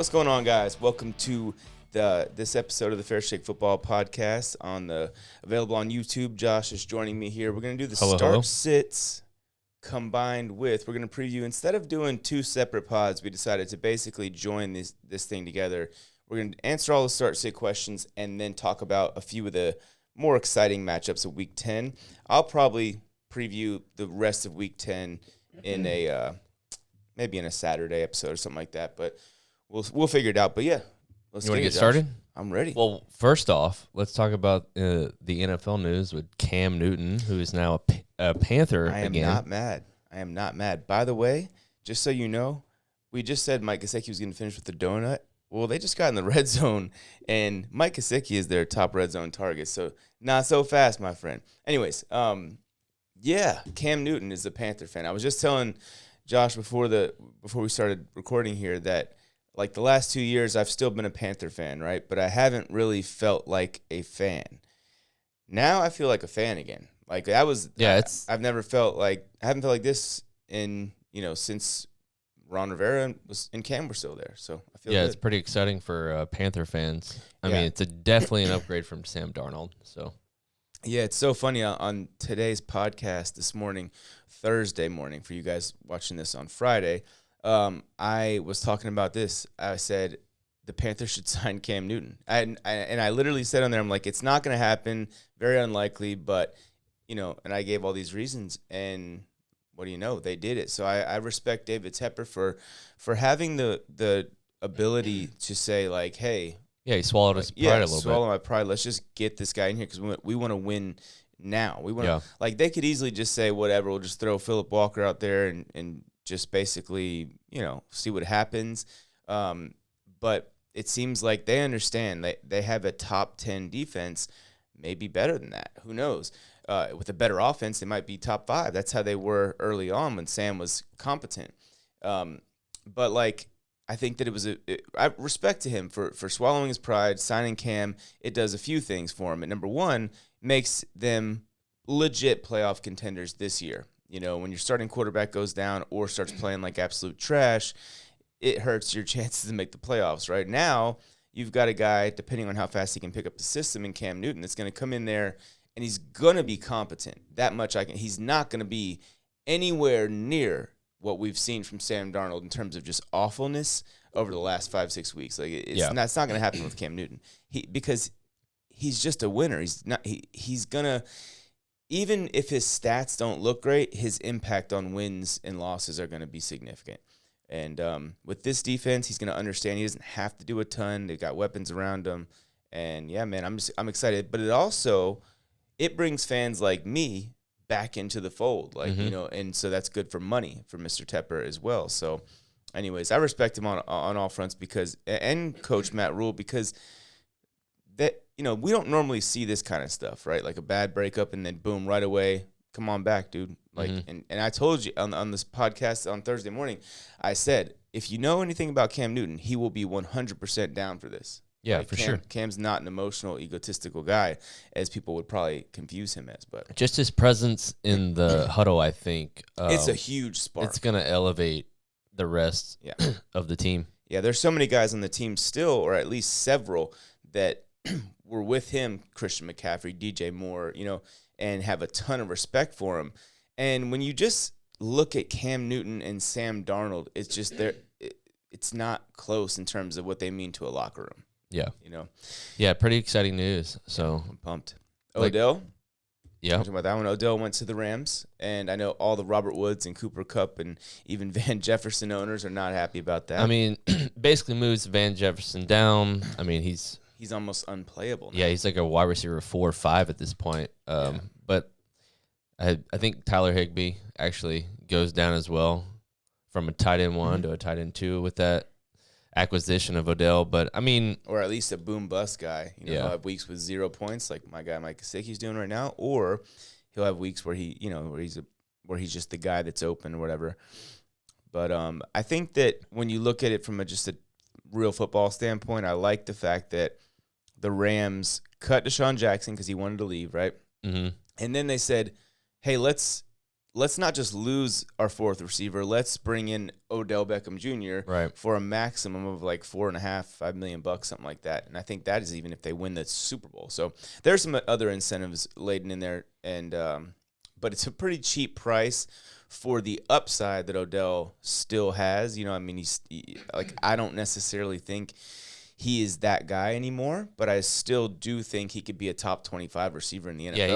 What's going on, guys? Welcome to this episode of the Fair Shake Football Podcast available on YouTube. Josh is joining me here. We're going to do the start-sits combined with, we're going to preview, instead of doing two separate pods, we decided to basically join this thing together. We're going to answer all the start-sit questions and then talk about a few of the more exciting matchups of Week 10. I'll probably preview the rest of Week 10 in maybe in a Saturday episode or something like that, but we'll figure it out. But yeah, you want to get started? I'm ready. Well, first off, let's talk about the NFL news with Cam Newton, who is now a Panther again. I am not mad. By the way, just so you know, we just said Mike Gesicki was going to finish with the donut. Well, they just got in the red zone, and Mike Gesicki is their top red zone target. So not so fast, my friend. Anyways, yeah, Cam Newton is a Panther fan. I was just telling Josh before we started recording here that, like, the last 2 years, I've still been a Panther fan, right? But I haven't really felt like a fan. Now I feel like a fan again. Like, that was I haven't felt like this since Ron Rivera and Cam were still there. So I feel good. It's pretty exciting for Panther fans. I mean, it's definitely an upgrade from Sam Darnold. So yeah, it's so funny on today's podcast this morning, Thursday morning, for you guys watching this on Friday. I was talking about this. I said the Panthers should sign Cam Newton. And I literally said on there, I'm like, it's not going to happen, very unlikely, but, and I gave all these reasons, and what do you know? They did it. So I respect David Tepper for having the ability to say, like, hey. Yeah, he swallowed his pride a little bit. Swallow my pride. Let's just get this guy in here because we want to win now. We want to, like, they could easily just say, whatever, we'll just throw Phillip Walker out there and just basically, see what happens. But it seems like they understand. They have a top 10 defense, maybe better than that. Who knows? With a better offense, they might be top 5. That's how they were early on when Sam was competent. But, like, I think that I respect to him for swallowing his pride, signing Cam. It does a few things for him. And number one, makes them legit playoff contenders this year. When your starting quarterback goes down or starts playing like absolute trash, it hurts your chances to make the playoffs. Right now, you've got a guy, depending on how fast he can pick up the system, in Cam Newton, that's going to come in there and he's going to be competent. That much he's not going to be anywhere near what we've seen from Sam Darnold in terms of just awfulness over the last 5-6 weeks. Like, it's not going to happen with Cam Newton. Because he's just a winner. He's going to, even if his stats don't look great, his impact on wins and losses are going to be significant. And with this defense, he's going to understand he doesn't have to do a ton. They've got weapons around him. And, yeah, man, I'm excited. But it brings fans like me back into the fold, and so that's good for money for Mr. Tepper as well. So, anyways, I respect him on all fronts and Coach Matt Rule, because that we don't normally see this kind of stuff, right? Like a bad breakup and then boom, right away, come on back, dude. Like, and I told you on this podcast on Thursday morning, I said, if you know anything about Cam Newton, he will be 100% down for this. Yeah, for sure. Cam's not an emotional, egotistical guy, as people would probably confuse him as. But just his presence in the huddle, I think. It's a huge spark. It's going to elevate the rest of the team. Yeah, there's so many guys on the team still, or at least several, that were with him, Christian McCaffrey, DJ Moore, and have a ton of respect for him. And when you just look at Cam Newton and Sam Darnold, it's just it's not close in terms of what they mean to a locker room. Yeah. Yeah, pretty exciting news. So I'm pumped. Odell? Yeah. Talking about that one. Odell went to the Rams, and I know all the Robert Woods and Cooper Kupp and even Van Jefferson owners are not happy about that. I mean, basically moves Van Jefferson down. I mean, he's almost unplayable now. Yeah, he's like a wide receiver 4 or 5 at this point. But I think Tyler Higbee actually goes down as well, from a tight end 1 to a tight end 2 with that acquisition of Odell. But I mean, or at least a boom bust guy. He'll have weeks with 0 points, like my guy Mike Gesicki's doing right now, or he'll have weeks where where he's just the guy that's open or whatever. But I think that when you look at it from just a real football standpoint, I like the fact that the Rams cut Deshaun Jackson because he wanted to leave, right? Mm-hmm. And then they said, hey, let's let's not just lose our fourth receiver. Let's bring in Odell Beckham Jr. For a maximum of like $4.5 million, something like that. And I think that is even if they win the Super Bowl. So there's some other incentives laden in there, and but it's a pretty cheap price for the upside that Odell still has. I mean, I don't necessarily think he is that guy anymore, but I still do think he could be a top 25 receiver in the NFL. Yeah,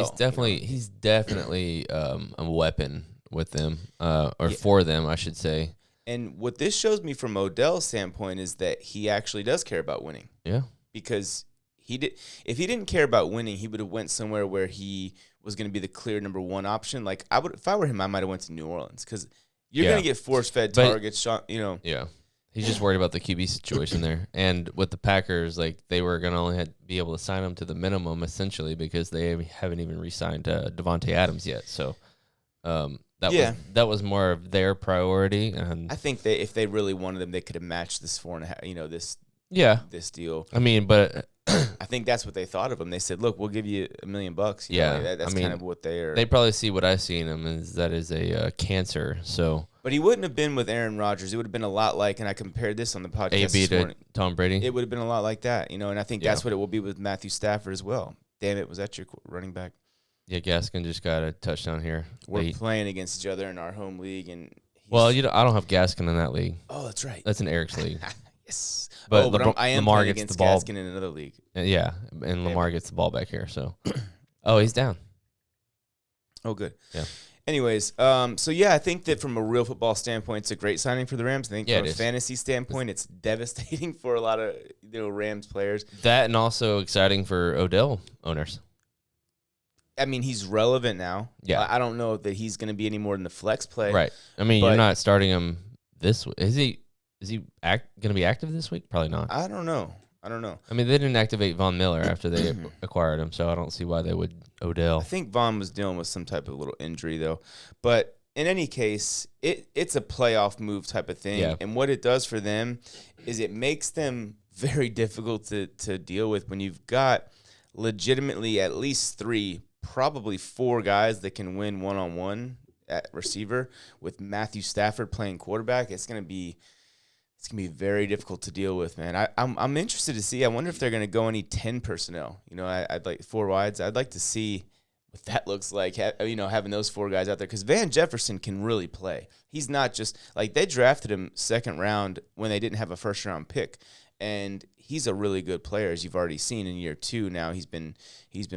he's definitely a weapon with them, for them, I should say. And what this shows me from Odell's standpoint is that he actually does care about winning. Yeah. Because if he didn't care about winning, he would have went somewhere where he was going to be the clear number one option. Like if I were him, I might have went to New Orleans because you're going to get force-fed targets. Yeah. He's just worried about the QB situation there. And with the Packers, like they were going to only be able to sign him to the minimum essentially because they haven't even re-signed Davonte Adams yet. So that was more of their priority. And I think that if they really wanted them, they could have matched this 4.5. This deal. I mean, but I think that's what they thought of him. They said, "Look, we'll give you $1 million." That's kind of what they are. They probably see what I see in him is that is a cancer. So. But he wouldn't have been with Aaron Rodgers. It would have been a lot like, and I compared this on the podcast this morning. Tom Brady. It would have been a lot like that, and I think that's what it will be with Matthew Stafford as well. Damn it, was that your running back? Yeah, Gaskin just got a touchdown here. We're playing against each other in our home league, and I don't have Gaskin in that league. Oh, that's right. That's in Eric's league. Yes, but I am Lamar playing gets against the ball. Gaskin in another league. Yeah, and Lamar gets the ball back here. So, he's down. Oh, good. Yeah. Anyways, I think that from a real football standpoint, it's a great signing for the Rams. I think from a fantasy standpoint, it's devastating for a lot of Rams players. That and also exciting for Odell owners. I mean, he's relevant now. Yeah. I don't know that he's going to be any more than the flex play. Right. I mean, you're not starting him this week. Is he going to be active this week? Probably not. I don't know. I mean, they didn't activate Von Miller after they acquired him, so I don't see why they would Odell. I think Von was dealing with some type of little injury, though. But in any case, it's a playoff move type of thing. Yeah. And what it does for them is it makes them very difficult to deal with when you've got legitimately at least 3, probably 4 guys that can win one-on-one at receiver with Matthew Stafford playing quarterback. It's going to be very difficult to deal with, man. I'm interested to see. I wonder if they're going to go any 10 personnel. I'd like 4 wides. I'd like to see what that looks like, having those 4 guys out there. Because Van Jefferson can really play. He's not just – like they drafted him second round when they didn't have a first-round pick. And he's a really good player, as you've already seen in year 2 now. He's been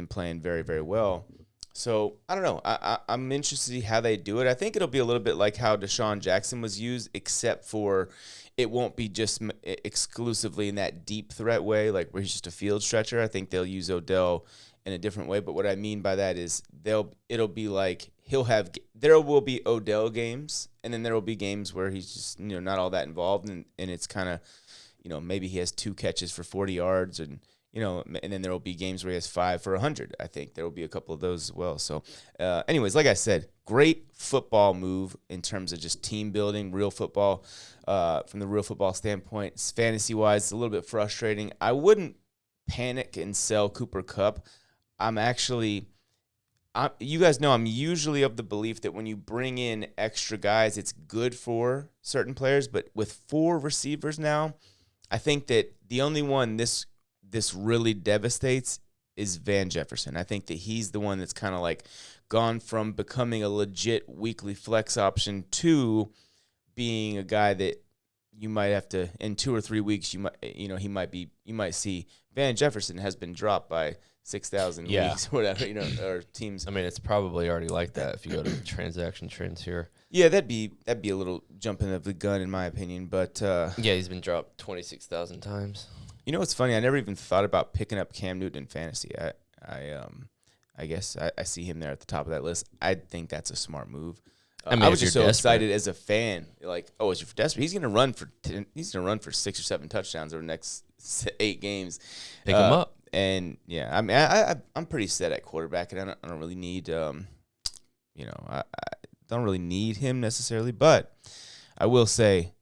playing very, very well. So, I don't know. I'm interested to see how they do it. I think it'll be a little bit like how Deshaun Jackson was used, except for it won't be just exclusively in that deep threat way, like where he's just a field stretcher. I think they'll use Odell in a different way. But what I mean by that is it'll be like there will be Odell games, and then there will be games where he's just not all that involved, and it's kind of maybe he has 2 catches for 40 yards and then there will be games where he has 5 for 100. I think there will be a couple of those as well. So, anyways, like I said, great football move in terms of just team building, real football. From the real football standpoint, fantasy-wise, it's a little bit frustrating. I wouldn't panic and sell Cooper Kupp. You guys know I'm usually of the belief that when you bring in extra guys, it's good for certain players. But with 4 receivers now, I think that the only one this really devastates is Van Jefferson. I think that he's the one that's kind of like gone from becoming a legit weekly flex option to being a guy that you might have to in 2 or 3 weeks. You might see Van Jefferson has been dropped by 6,000 weeks, whatever, or teams. I mean, it's probably already like that if you go to the transaction trends here. Yeah, that'd be a little jumping of the gun in my opinion, but he's been dropped 26,000 times. You know what's funny? I never even thought about picking up Cam Newton in fantasy. I guess I see him there at the top of that list. I think that's a smart move. I was just so excited as a fan. Like, as you're desperate, he's going to run for 6 or 7 touchdowns over the next 8 games. Pick him up. And I mean, I'm pretty set at quarterback, and I don't really need I don't really need him necessarily, but I will say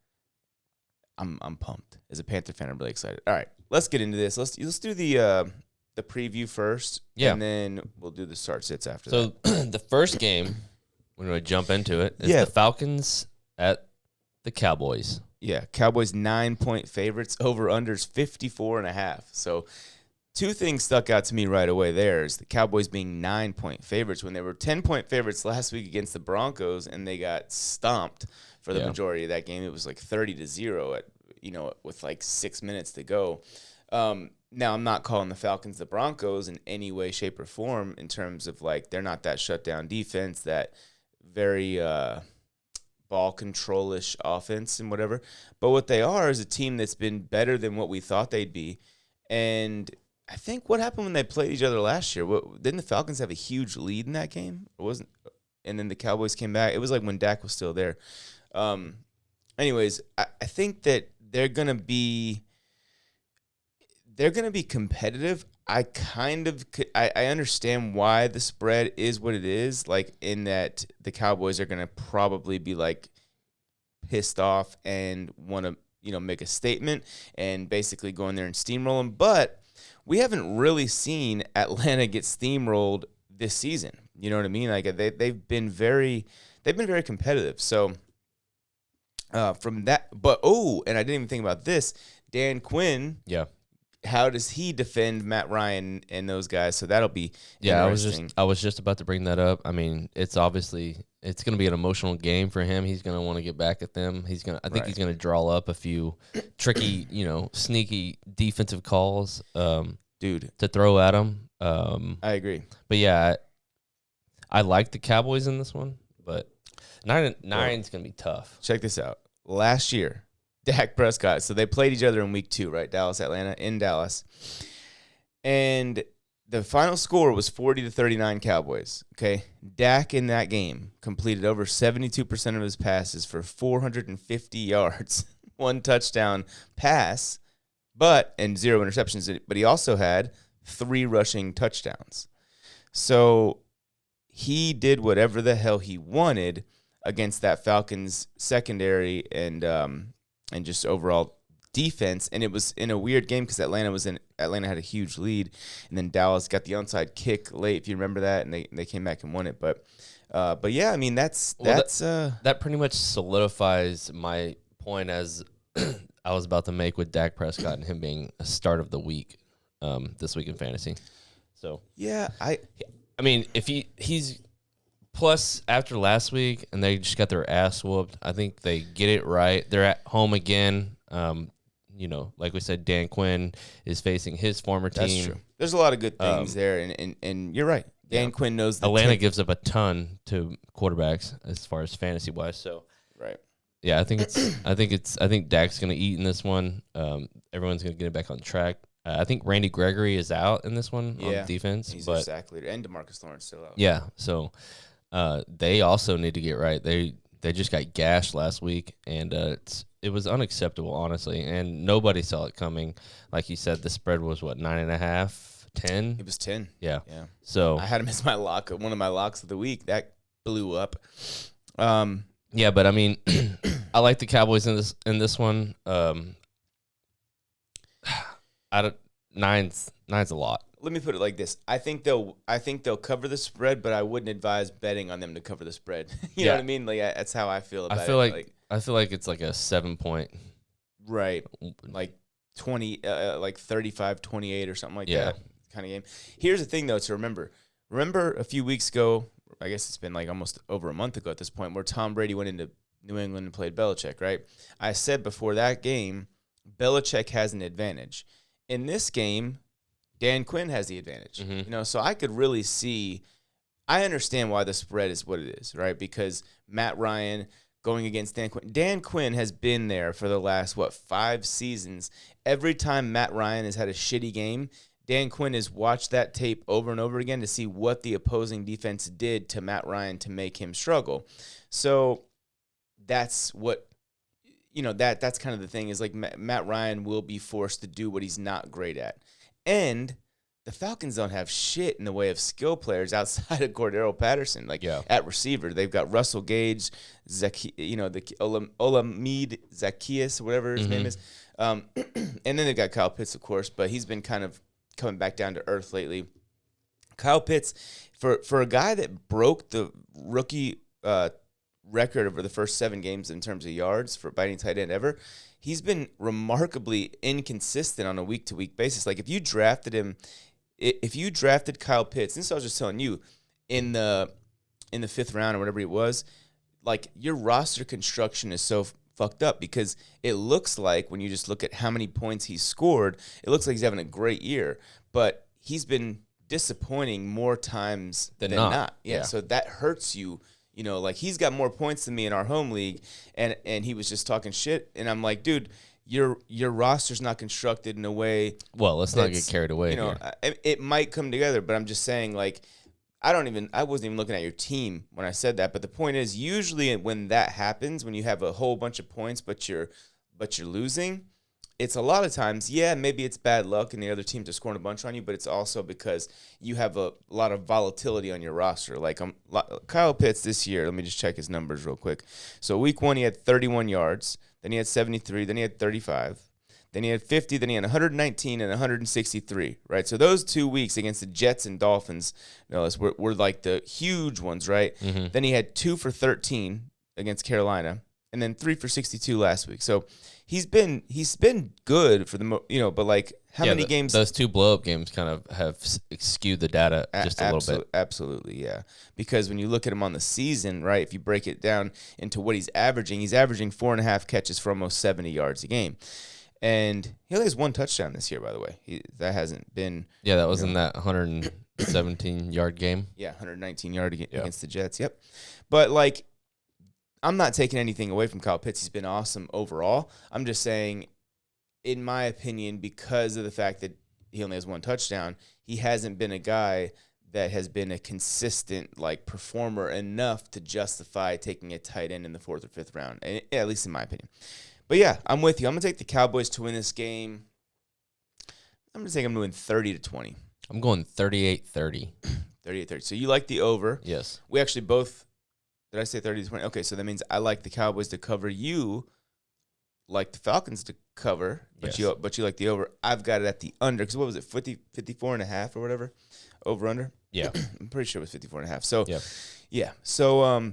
I'm pumped. As a Panther fan, I'm really excited. All right, let's get into this. Let's do the preview first, and then we'll do the start sits after that. So the first game we're going to jump into it. It's the Falcons at the Cowboys. Yeah, Cowboys 9-point favorites, over-unders 54.5. So 2 things stuck out to me right away there is the Cowboys being 9-point favorites when they were 10-point favorites last week against the Broncos, and they got stomped for the majority of that game. It was like 30-0 at with like 6 minutes to go. Now, I'm not calling the Falcons the Broncos in any way, shape, or form in terms of, like, they're not that shutdown defense, that very ball control-ish offense and whatever. But what they are is a team that's been better than what we thought they'd be. And I think what happened when they played each other last year, didn't the Falcons have a huge lead in that game? It wasn't, and then the Cowboys came back. It was like when Dak was still there. Anyways, I think that they're gonna be competitive. I understand why the spread is what it is, like in that the Cowboys are gonna probably be like pissed off and want to make a statement and basically go in there and steamroll them. But we haven't really seen Atlanta get steamrolled this season. You know what I mean? Like they've been very competitive. So from that, and I didn't even think about this. Dan Quinn. Yeah. How does he defend Matt Ryan and those guys? So that'll be interesting. I was just about to bring that up. I mean, it's going to be an emotional game for him. He's going to want to get back at them. He's going to draw up a few tricky, sneaky defensive calls, to throw at him. I agree. But yeah, I like the Cowboys in this one, but nine's going to be tough. Check this out. Last year, Dak Prescott. So they played each other in week 2, right? Dallas, Atlanta, in Dallas. And the final score was 40-39 Cowboys. Okay. Dak in that game completed over 72% of his passes for 450 yards, 1 touchdown pass, and 0 interceptions. But he also had 3 rushing touchdowns. So he did whatever the hell he wanted against that Falcons secondary and just overall defense. And it was in a weird game because Atlanta had a huge lead, and then Dallas got the onside kick late, if you remember that, and they came back and won it. But yeah, I mean that pretty much solidifies my point as I was about to make with Dak Prescott and him being a start of the week this week in fantasy. So yeah, I mean, if he's plus after last week and they just got their ass whooped, I think they get it right. They're at home again. Like we said, Dan Quinn is facing his former team. That's true. There's a lot of good things there, and you're right. Dan Quinn knows Atlanta gives up a ton to quarterbacks as far as fantasy wise. So right. Yeah, I think Dak's gonna eat in this one. Everyone's gonna get it back on track. I think Randy Gregory is out in this one on defense. He's their sack leader, and DeMarcus Lawrence still out. Yeah, so they also need to get right. They just got gashed last week, and it was unacceptable, honestly, and nobody saw it coming. Like you said, the spread was, 9.5, 10? It was 10. Yeah. So I had him as my lock, one of my locks of the week. That blew up. Yeah, but I mean, I like the Cowboys in this one. Nine's a lot. Let me put it like this: I think they'll cover the spread, but I wouldn't advise betting on them to cover the spread. You know what I mean? Like that's how I feel about it. I feel like it's like a 7-point, right? Like 20, like 35-28 or something like that kind of game. Here's the thing, though, to remember. Remember a few weeks ago, I guess it's been like almost over a month ago at this point, where Tom Brady went into New England and played Belichick, right? I said before that game, Belichick has an advantage. In this game, Dan Quinn has the advantage. Mm-hmm. So I could really see – I understand why the spread is what it is, right? Because Matt Ryan going against Dan Quinn. Dan Quinn has been there for the last, 5 seasons. Every time Matt Ryan has had a shitty game, Dan Quinn has watched that tape over and over again to see what the opposing defense did to Matt Ryan to make him struggle. So that's what – that's kind of the thing is like Matt Ryan will be forced to do what he's not great at. And the Falcons don't have shit in the way of skill players outside of Cordero Patterson. At receiver, they've got Russell Gage, the Olamide Zacchaeus, whatever his name is. And then they've got Kyle Pitts, of course, but he's been kind of coming back down to earth lately. Kyle Pitts, for a guy that broke the rookie record over the first 7 games in terms of yards by any tight end ever. He's been remarkably inconsistent on a week-to-week basis. Like, if you drafted Kyle Pitts, and this I was just telling you, in the 5th round or whatever it was, like, your roster construction is so fucked up because it looks like when you just look at how many points he's scored, it looks like he's having a great year, but he's been disappointing more times than not. Yeah, so that hurts you. You know, like, he's got more points than me in our home league, and he was just talking shit, and I'm like, dude, your roster's not constructed in a way. Well, let's not get carried away. You know, it might come together, but I'm just saying, like, I wasn't even looking at your team when I said that. But the point is, usually when that happens, when you have a whole bunch of points, but you're losing, it's a lot of times, maybe it's bad luck and the other teams are scoring a bunch on you, but it's also because you have a lot of volatility on your roster. Like, Kyle Pitts this year, let me just check his numbers real quick. So week 1, he had 31 yards. Then he had 73. Then he had 35. Then he had 50. Then he had 119 and 163, right? So those 2 weeks against the Jets and Dolphins, were like the huge ones, right? Mm-hmm. Then he had 2 for 13 against Carolina, and then 3 for 62 last week. So he's been good for but like, how many games? Those 2 blow-up games kind of have skewed the data just a little bit. Absolutely, yeah. Because when you look at him on the season, right, if you break it down into what he's averaging 4.5 catches for almost 70 yards a game. And he only has 1 touchdown this year, by the way. That hasn't been... Yeah, that was in that 117-yard game. Yeah, 119-yard against the Jets, yep. But, like, I'm not taking anything away from Kyle Pitts. He's been awesome overall. I'm just saying, in my opinion, because of the fact that he only has 1 touchdown, he hasn't been a guy that has been a consistent, like, performer enough to justify taking a tight end in the 4th or 5th round, at least in my opinion. But, yeah, I'm with you. I'm going to take the Cowboys to win this game. I'm going to say I'm going 30-20. I'm going 38-30. 38-30. So you like the over. Yes. We actually both – did I say 30-20? Okay, so that means I like the Cowboys to cover. You like the Falcons to cover, but you like the over. I've got it at the under because what was it, 54.5 or whatever? Over-under? Yeah. I'm pretty sure it was 54.5. So, yeah. So,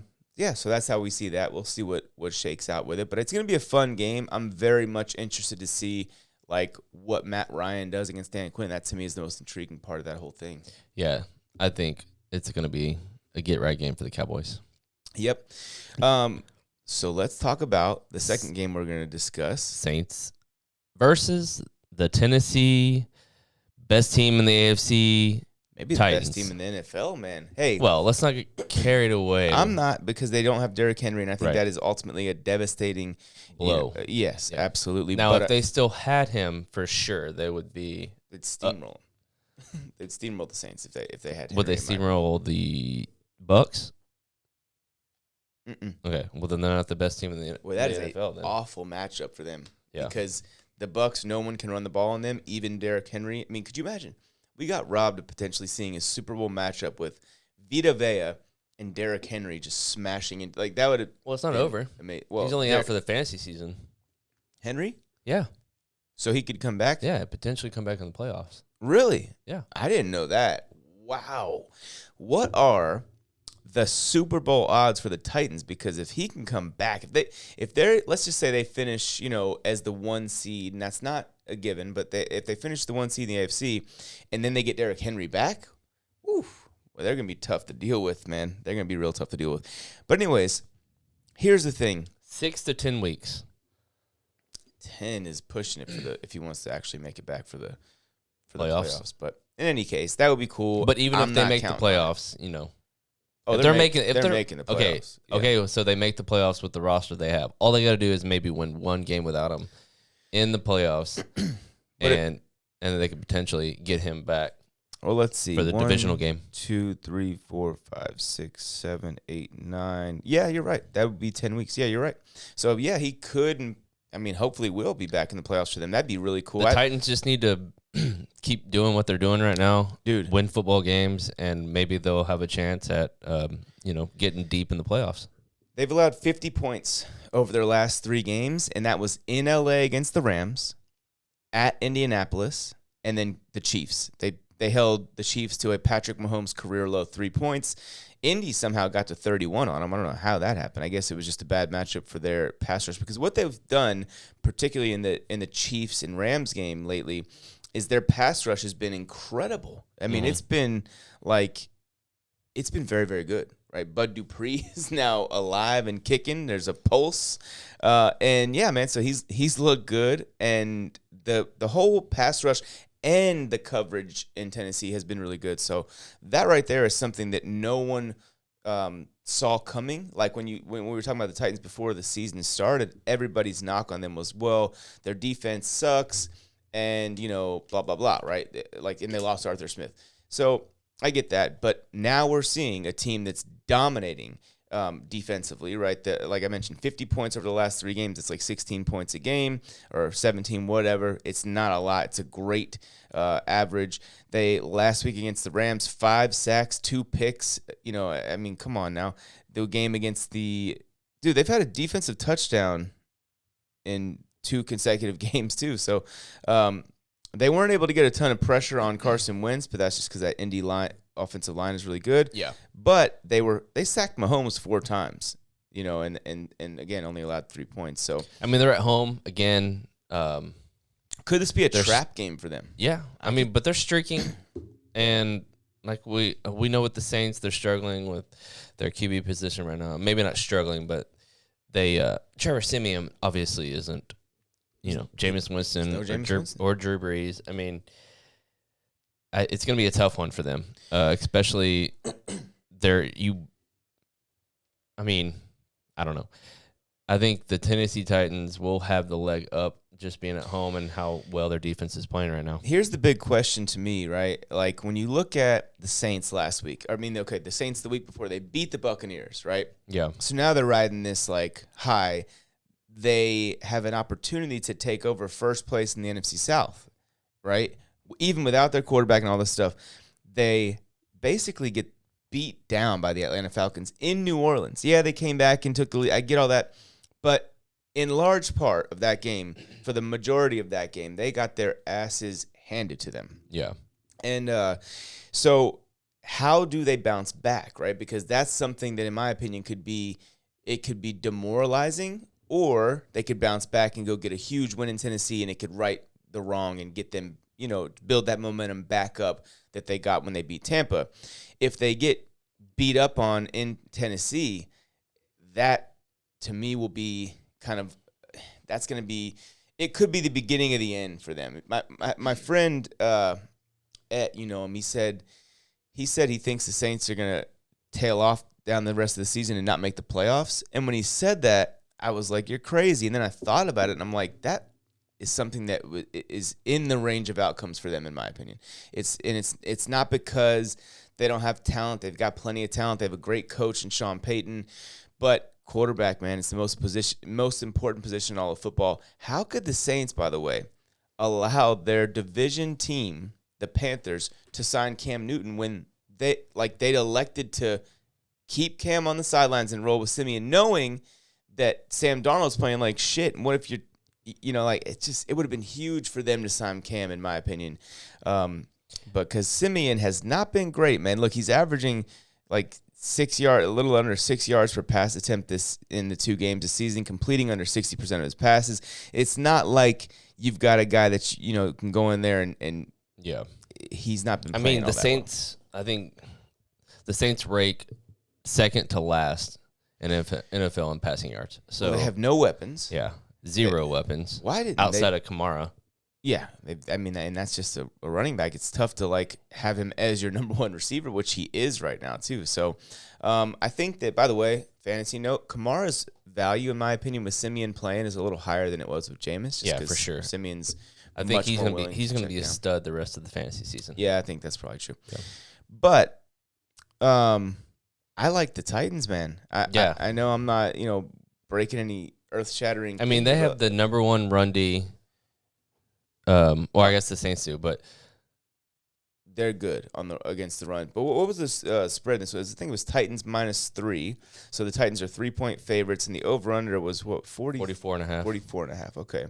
so that's how we see that. We'll see what shakes out with it. But it's going to be a fun game. I'm very much interested to see, like, what Matt Ryan does against Dan Quinn. That, to me, is the most intriguing part of that whole thing. Yeah, I think it's going to be a get-right game for the Cowboys. Yep. So let's talk about the second game we're going to discuss. Saints versus the Tennessee, best team in the AFC. Maybe Titans. The best team in the NFL, man. Hey. Well, let's not get carried away. I'm not, because they don't have Derrick Henry, and I think that is ultimately a devastating blow. Yes, absolutely. Now, if they still had him, for sure, they would be... They'd steamroll. They'd steamroll the Saints if they had Henry. Would they steamroll the Bucks? Mm-mm. Okay, well, then they're not the best team in the NFL. Well, that is an awful matchup for them. Yeah. Because the Bucks, no one can run the ball on them, even Derrick Henry. I mean, could you imagine? We got robbed of potentially seeing a Super Bowl matchup with Vita Vea and Derrick Henry just smashing into, like, that would have. Well, it's not over. Well, he's only out for the fantasy season. Henry? Yeah. So he could come back? Yeah, potentially come back in the playoffs. Really? Yeah. I didn't know that. Wow. What are the Super Bowl odds for the Titans? Because if he can come back, if they're let's just say they finish, as the 1 seed, and that's not a given, but if they finish the 1 seed in the AFC, and then they get Derrick Henry back, well, they're going to be tough to deal with, man. They're going to be real tough to deal with. But anyways, here's the thing. 6 to 10 weeks. 10 is pushing it if he wants to actually make it back for the playoffs. But in any case, that would be cool. But even if they make the playoffs, Oh, if they're making the playoffs. Okay, so they make the playoffs with the roster they have. All they got to do is maybe win 1 game without him in the playoffs, and then they could potentially get him back. Well, let's see. For the divisional game. 2, 3, 4, 5, 6, 7, 8, 9. Yeah, you're right. That would be 10 weeks. Yeah, you're right. So, yeah, he could, hopefully will be back in the playoffs for them. That'd be really cool. The Titans just need to keep doing what they're doing right now. Dude. Win football games, and maybe they'll have a chance at, getting deep in the playoffs. They've allowed 50 points over their last 3 games, and that was in L.A. against the Rams, at Indianapolis, and then the Chiefs. They held the Chiefs to a Patrick Mahomes career-low 3 points Indy somehow got to 31 on them. I don't know how that happened. I guess it was just a bad matchup for their pass rush, because what they've done, particularly in the Chiefs and Rams game lately, is their pass rush has been incredible. I mean, it's been very, very good, right? Bud Dupree is now alive and kicking. There's a pulse. And yeah, man, so he's looked good. And the whole pass rush and the coverage in Tennessee has been really good. So that right there is something that no one saw coming. Like when we were talking about the Titans before the season started, everybody's knock on them was, well, their defense sucks and, blah, blah, blah, right? And they lost Arthur Smith. So I get that. But now we're seeing a team that's dominating defensively, right? Like I mentioned, 50 points over the last 3 games. It's like 16 points a game or 17, whatever. It's not a lot. It's a great average. They last week against the Rams, 5 sacks, 2 picks. I mean, come on now. The game against they've had a defensive touchdown in 2 consecutive games too. So they weren't able to get a ton of pressure on Carson Wentz, but that's just because that Indy offensive line is really good. Yeah. But they sacked Mahomes 4 times, and again, only allowed 3 points. So I mean, they're at home again. Could this be a trap game for them? Yeah. I mean, but they're streaking, and like we know with the Saints, they're struggling with their QB position right now. Maybe not struggling, but they Trevor Siemian obviously isn't, Jameis Winston or Drew Brees. I mean, it's going to be a tough one for them, especially I don't know. I think the Tennessee Titans will have the leg up just being at home and how well their defense is playing right now. Here's the big question to me, right? Like when you look at the Saints last week, the Saints the week before, they beat the Buccaneers, right? Yeah. So now they're riding this high. They have an opportunity to take over first place in the NFC South, right? Even without their quarterback and all this stuff, they basically get beat down by the Atlanta Falcons in New Orleans. Yeah, they came back and took the lead. I get all that. But in large part of that game, for the majority of that game, they got their asses handed to them. Yeah. And so how do they bounce back, right? Because that's something that, in my opinion, could be demoralizing, or they could bounce back and go get a huge win in Tennessee, and it could right the wrong and get them, build that momentum back up that they got when they beat Tampa. If they get beat up on in Tennessee, that to me will be it could be the beginning of the end for them. My friend, he said he thinks the Saints are going to tail off down the rest of the season and not make the playoffs. And when he said that, I was like, you're crazy. And then I thought about it, and I'm like, that is something that is in the range of outcomes for them, in my opinion. It's not because they don't have talent. They've got plenty of talent. They have a great coach in Sean Payton. But quarterback, man, it's the most important position in all of football. How could the Saints, by the way, allow their division team, the Panthers, to sign Cam Newton when they'd elected to keep Cam on the sidelines and roll with Simeon, knowing that Sam Darnold's playing like shit? And what if it would have been huge for them to sign Cam, in my opinion. Because Simeon has not been great, man. Look, he's averaging like a little under 6 yards per pass attempt in the 2 games this season, completing under 60% of his passes. It's not like you've got a guy that can go in there and yeah, he's not been playing all that Saints well. I think the Saints rake second to last in NFL in passing yards. So they have no weapons. Yeah, zero weapons. Why didn't outside of Kamara? Yeah, and that's just a running back. It's tough to have him as your number 1 receiver, which he is right now too. So, I think that, by the way, fantasy note, Kamara's value, in my opinion, with Simeon playing is a little higher than it was with Jameis. Yeah, for sure. Simeon's, I think he's going to be a stud the rest of the fantasy season. Yeah, I think that's probably true. Yeah. But, I like the Titans, man. I know I'm not breaking any earth-shattering. I mean, they have the number 1 run D. Well, I guess the Saints do, but they're good against the run. But what was this spread? I think it was Titans -3. So the Titans are 3-point favorites, and the over/under was what, 44.5. 44.5. Okay.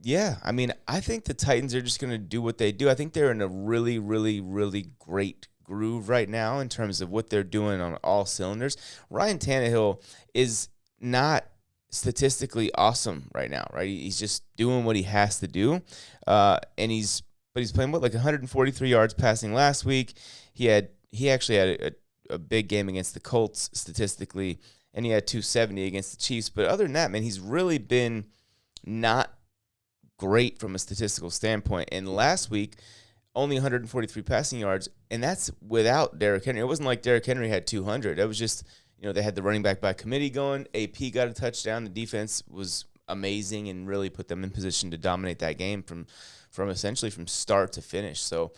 Yeah. I mean, I think the Titans are just going to do what they do. I think they're in a really, really, really great groove right now in terms of what they're doing on all cylinders. Ryan Tannehill is not statistically awesome right now, right? He's just doing what he has to do, and he's playing like 143 yards passing last week. He actually had a big game against the Colts statistically, and he had 270 against the Chiefs. But other than that, man, he's really been not great from a statistical standpoint. And last week, only 143 passing yards, and that's without Derrick Henry. It wasn't like Derrick Henry had 200. It was just, they had the running back by committee going. AP got a touchdown. The defense was amazing and really put them in position to dominate that game from essentially from start to finish. So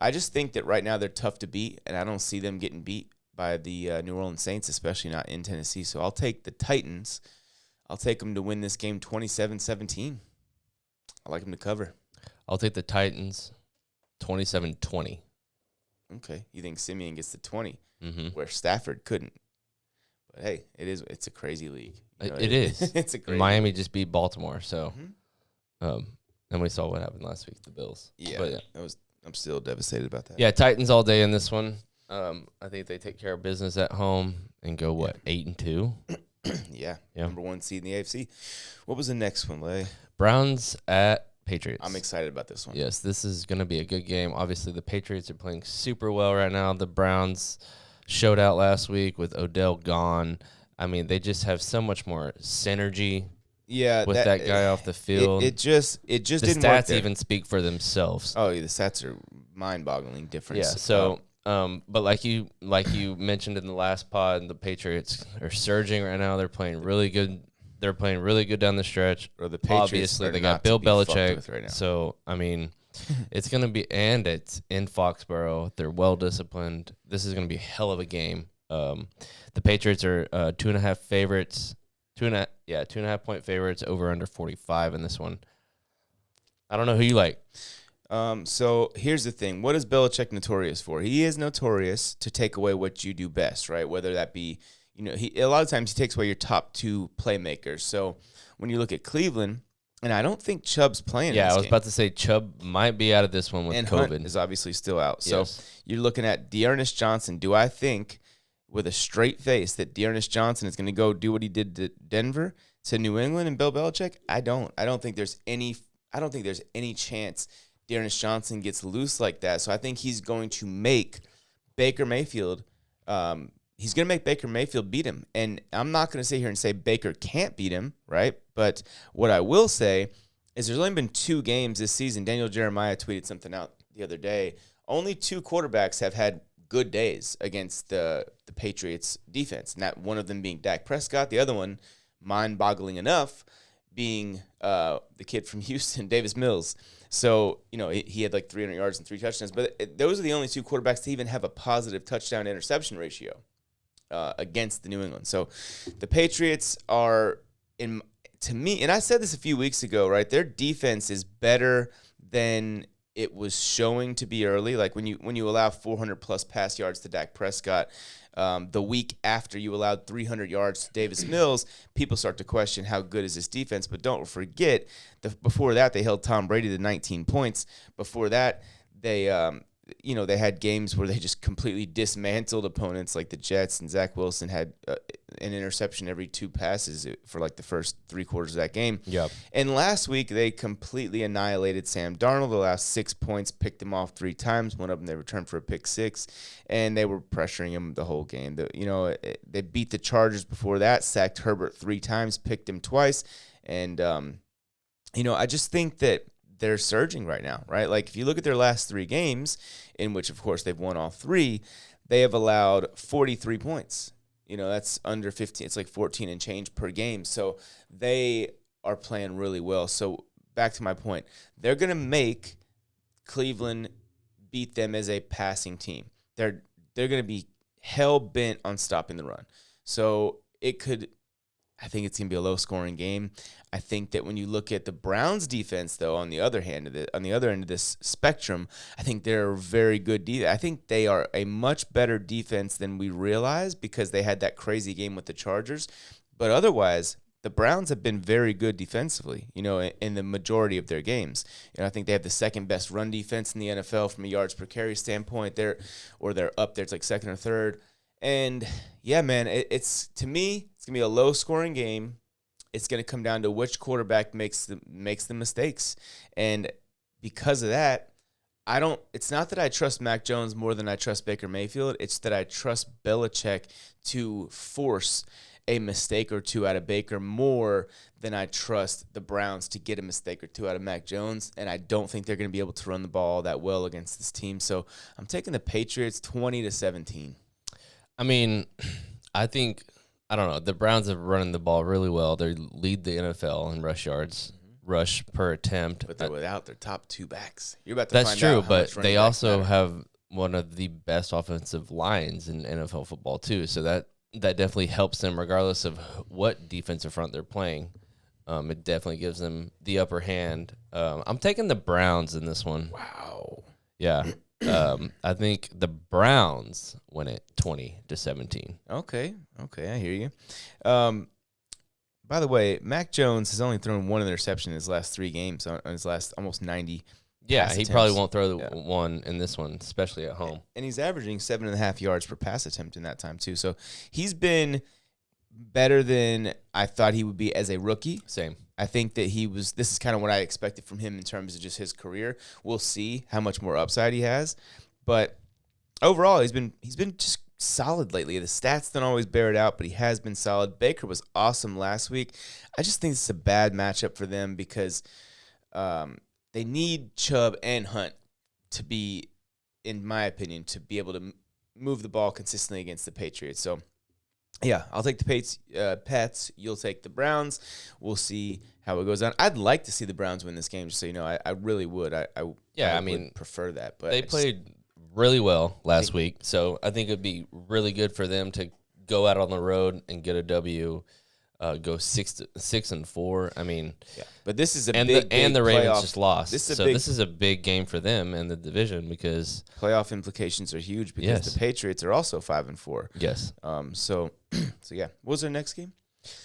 I just think that right now they're tough to beat, and I don't see them getting beat by the New Orleans Saints, especially not in Tennessee. So I'll take the Titans. I'll take them to win this game 27-17. I like them to cover. I'll take the Titans 27-20. Okay. You think Simeon gets the 20, where Stafford couldn't. But, hey, it's a crazy league. It is. It's a crazy Miami league. just beat Baltimore, so and we saw what happened last week, the Bills. Yeah, but, I'm still devastated about that. Yeah, Titans all day in this one. I think they take care of business at home and go, 8-2? Yeah. Number 1 seed in the AFC. What was the next one, Lay? Browns at Patriots. I'm excited about this one. Yes, this is going to be a good game. Obviously, the Patriots are playing super well right now. The Browns showed out last week with Odell gone. I mean, they just have so much more synergy. Yeah, with that guy off the field. It just the didn't work. The stats even speak for themselves. Oh, the stats are mind-boggling difference. Yeah. So, but like you mentioned in the last pod, the Patriots are surging right now. They're playing really good. They're playing really good down the stretch. Or the Patriots obviously they got Bill Belichick right now. So I mean, it's gonna be, and it's in Foxborough. They're well disciplined. This is gonna be a hell of a game. The Patriots are 2.5 favorites. 2.5 point favorites, over under 45 in this one. I don't know who you like. So here's the thing. What is Belichick notorious for? He is notorious to take away what you do best, right? Whether that be, a lot of times he takes away your top 2 playmakers. So when you look at Cleveland, and I don't think Chubb's playing. Yeah, I was about to say Chubb might be out of this one with and COVID. Hunt is obviously still out. So yes. You're looking at Dearness Johnson. Do I think, with a straight face, that Dearness Johnson is going to go do what he did to Denver, to New England, and Bill Belichick? I don't think there's any chance Dearness Johnson gets loose like that. So I think he's going to make Baker Mayfield. He's going to make Baker Mayfield beat him. And I'm not going to sit here and say Baker can't beat him, right? But what I will say is there's only been 2 games this season. Daniel Jeremiah tweeted something out the other day. Only 2 quarterbacks have had good days against the Patriots defense. And that one of them being Dak Prescott. The other one, mind-boggling enough, being the kid from Houston, Davis Mills. So, he had like 300 yards and 3 touchdowns. But those are the only 2 quarterbacks to even have a positive touchdown-interception ratio against the New England. So the Patriots are, to me, and I said this a few weeks ago, right? Their defense is better than it was showing to be early. Like when you allow 400-plus pass yards to Dak Prescott, the week after you allowed 300 yards to Davis Mills, people start to question how good is this defense. But don't forget, before that, they held Tom Brady to 19 points. Before that, they had games where they just completely dismantled opponents like the Jets, and Zach Wilson had an interception every 2 passes for like the first 3 quarters of that game. Yep. And last week, they completely annihilated Sam Darnold. The last 6 points, picked him off 3 times. One of them they returned for a pick 6, and they were pressuring him the whole game. They beat the Chargers before that, sacked Herbert 3 times, picked him twice. And, I just think that they're surging right now, right? Like if you look at their last 3 games, in which of course they've won all 3, they have allowed 43 points. That's under 15. It's like 14 and change per game. So they are playing really well. So back to my point, they're going to make Cleveland beat them as a passing team. They're going to be hell bent on stopping the run. So I think it's going to be a low-scoring game. I think that when you look at the Browns' defense, though, on the other end of this spectrum, I think they're a very good defense. I think they are a much better defense than we realize because they had that crazy game with the Chargers. But otherwise, the Browns have been very good defensively, in the majority of their games. I think they have the second best run defense in the NFL from a yards per carry standpoint. They're up there. It's like second or third. And yeah, man, to me, it's gonna be a low scoring game. It's gonna come down to which quarterback makes the mistakes, and because of that, it's not that I trust Mac Jones more than I trust Baker Mayfield. It's that I trust Belichick to force a mistake or two out of Baker more than I trust the Browns to get a mistake or two out of Mac Jones. And I don't think they're going to be able to run the ball that well against this team. So I'm taking the Patriots 20-17. I mean, I don't know. The Browns have running the ball really well. They lead the NFL in rush yards. Rush per attempt. But they're without their top two backs. You're about to That's find true, out but they also have one of the best offensive lines in NFL football too. So that definitely helps them regardless of what defensive front they're playing. It definitely gives them the upper hand. I'm taking the Browns in this one. Wow. Yeah. I think the Browns win it 20-17. Okay, I hear you. By the way, Mac Jones has only thrown one interception in his last 3 games on his last almost 90. Yeah, he attempts. probably won't throw the one in this one, especially at home. And he's averaging 7.5 yards per pass attempt in that time too. So he's been better than I thought he would be as a rookie. Same. I think that this is kind of what I expected from him in terms of just his career. We'll see how much more upside he has. But overall, he's been just solid lately. The stats don't always bear it out, but he has been solid. Baker was awesome last week. I just think it's a bad matchup for them because they need Chubb and Hunt to be, in my opinion, to be able to move the ball consistently against the Patriots. So, yeah, I'll take the Pats. You'll take the Browns. We'll see how it goes on. I'd like to see the Browns win this game, just so you know. I really would. I would prefer that. But they played really well last week, so I think it'd be really good for them to go out on the road and get a W, go 6-4. I mean, yeah. But this is a and big the Ravens playoff. just lost, this is a big game for them in the division because playoff implications are huge because the Patriots are also 5-4. Yes. So yeah. What was our next game?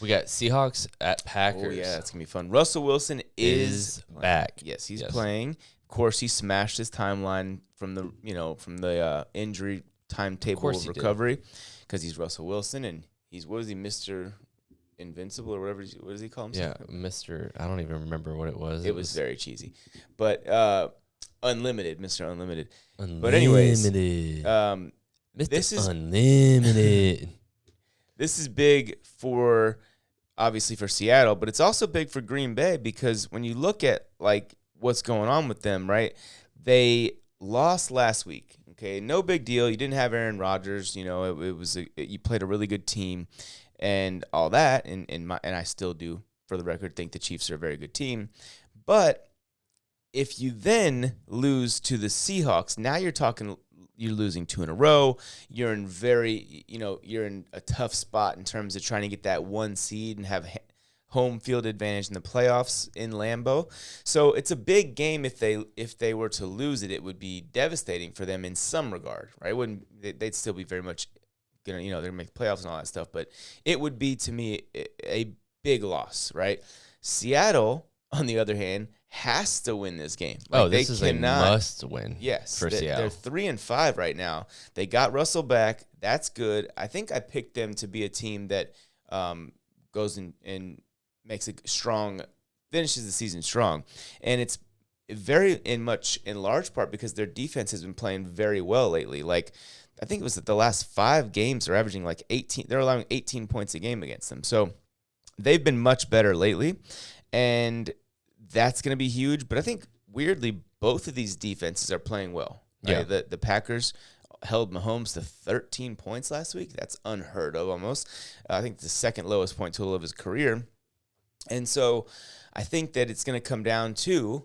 We got Seahawks at Packers. Oh yeah, that's gonna be fun. Russell Wilson is back. Yes, he's playing. Of course, he smashed his timeline from the injury timetable of recovery because he's Russell Wilson and he's Mr. Invincible or whatever. What does he call himself? Yeah, Mr. I don't even remember what it was. It was very cheesy, but Unlimited, Mr. Unlimited. But anyways, Mr. This is Unlimited. This is big obviously for Seattle, but it's also big for Green Bay because when you look at like what's going on with them, right? They lost last week. Okay, no big deal. You didn't have Aaron Rodgers. You played a really good team and all that. And I still do, for the record, think the Chiefs are a very good team. But if you then lose to the Seahawks, now you're losing 2 in a row. You're in you're in a tough spot in terms of trying to get that 1 seed and have home field advantage in the playoffs in Lambeau. So it's a big game. If they were to lose it, it would be devastating for them in some regard, right? They'd still be very much they're gonna make the playoffs and all that stuff, but it would be to me a big loss, right? Seattle, on the other hand, has to win this game. This is a must win. Yes, for Seattle. They're 3-5 right now. They got Russell back. That's good. I think I picked them to be a team that goes and makes a strong, finishes the season strong, and it's very in large part because their defense has been playing very well lately. Like I think it was that the last 5 games they're averaging like 18. They're allowing 18 points a game against them. So they've been much better lately, and that's going to be huge. But I think weirdly both of these defenses are playing well. Right? Yeah. The Packers held Mahomes to 13 points last week. That's unheard of almost. I think the second lowest point total of his career. And so I think that it's going to come down to,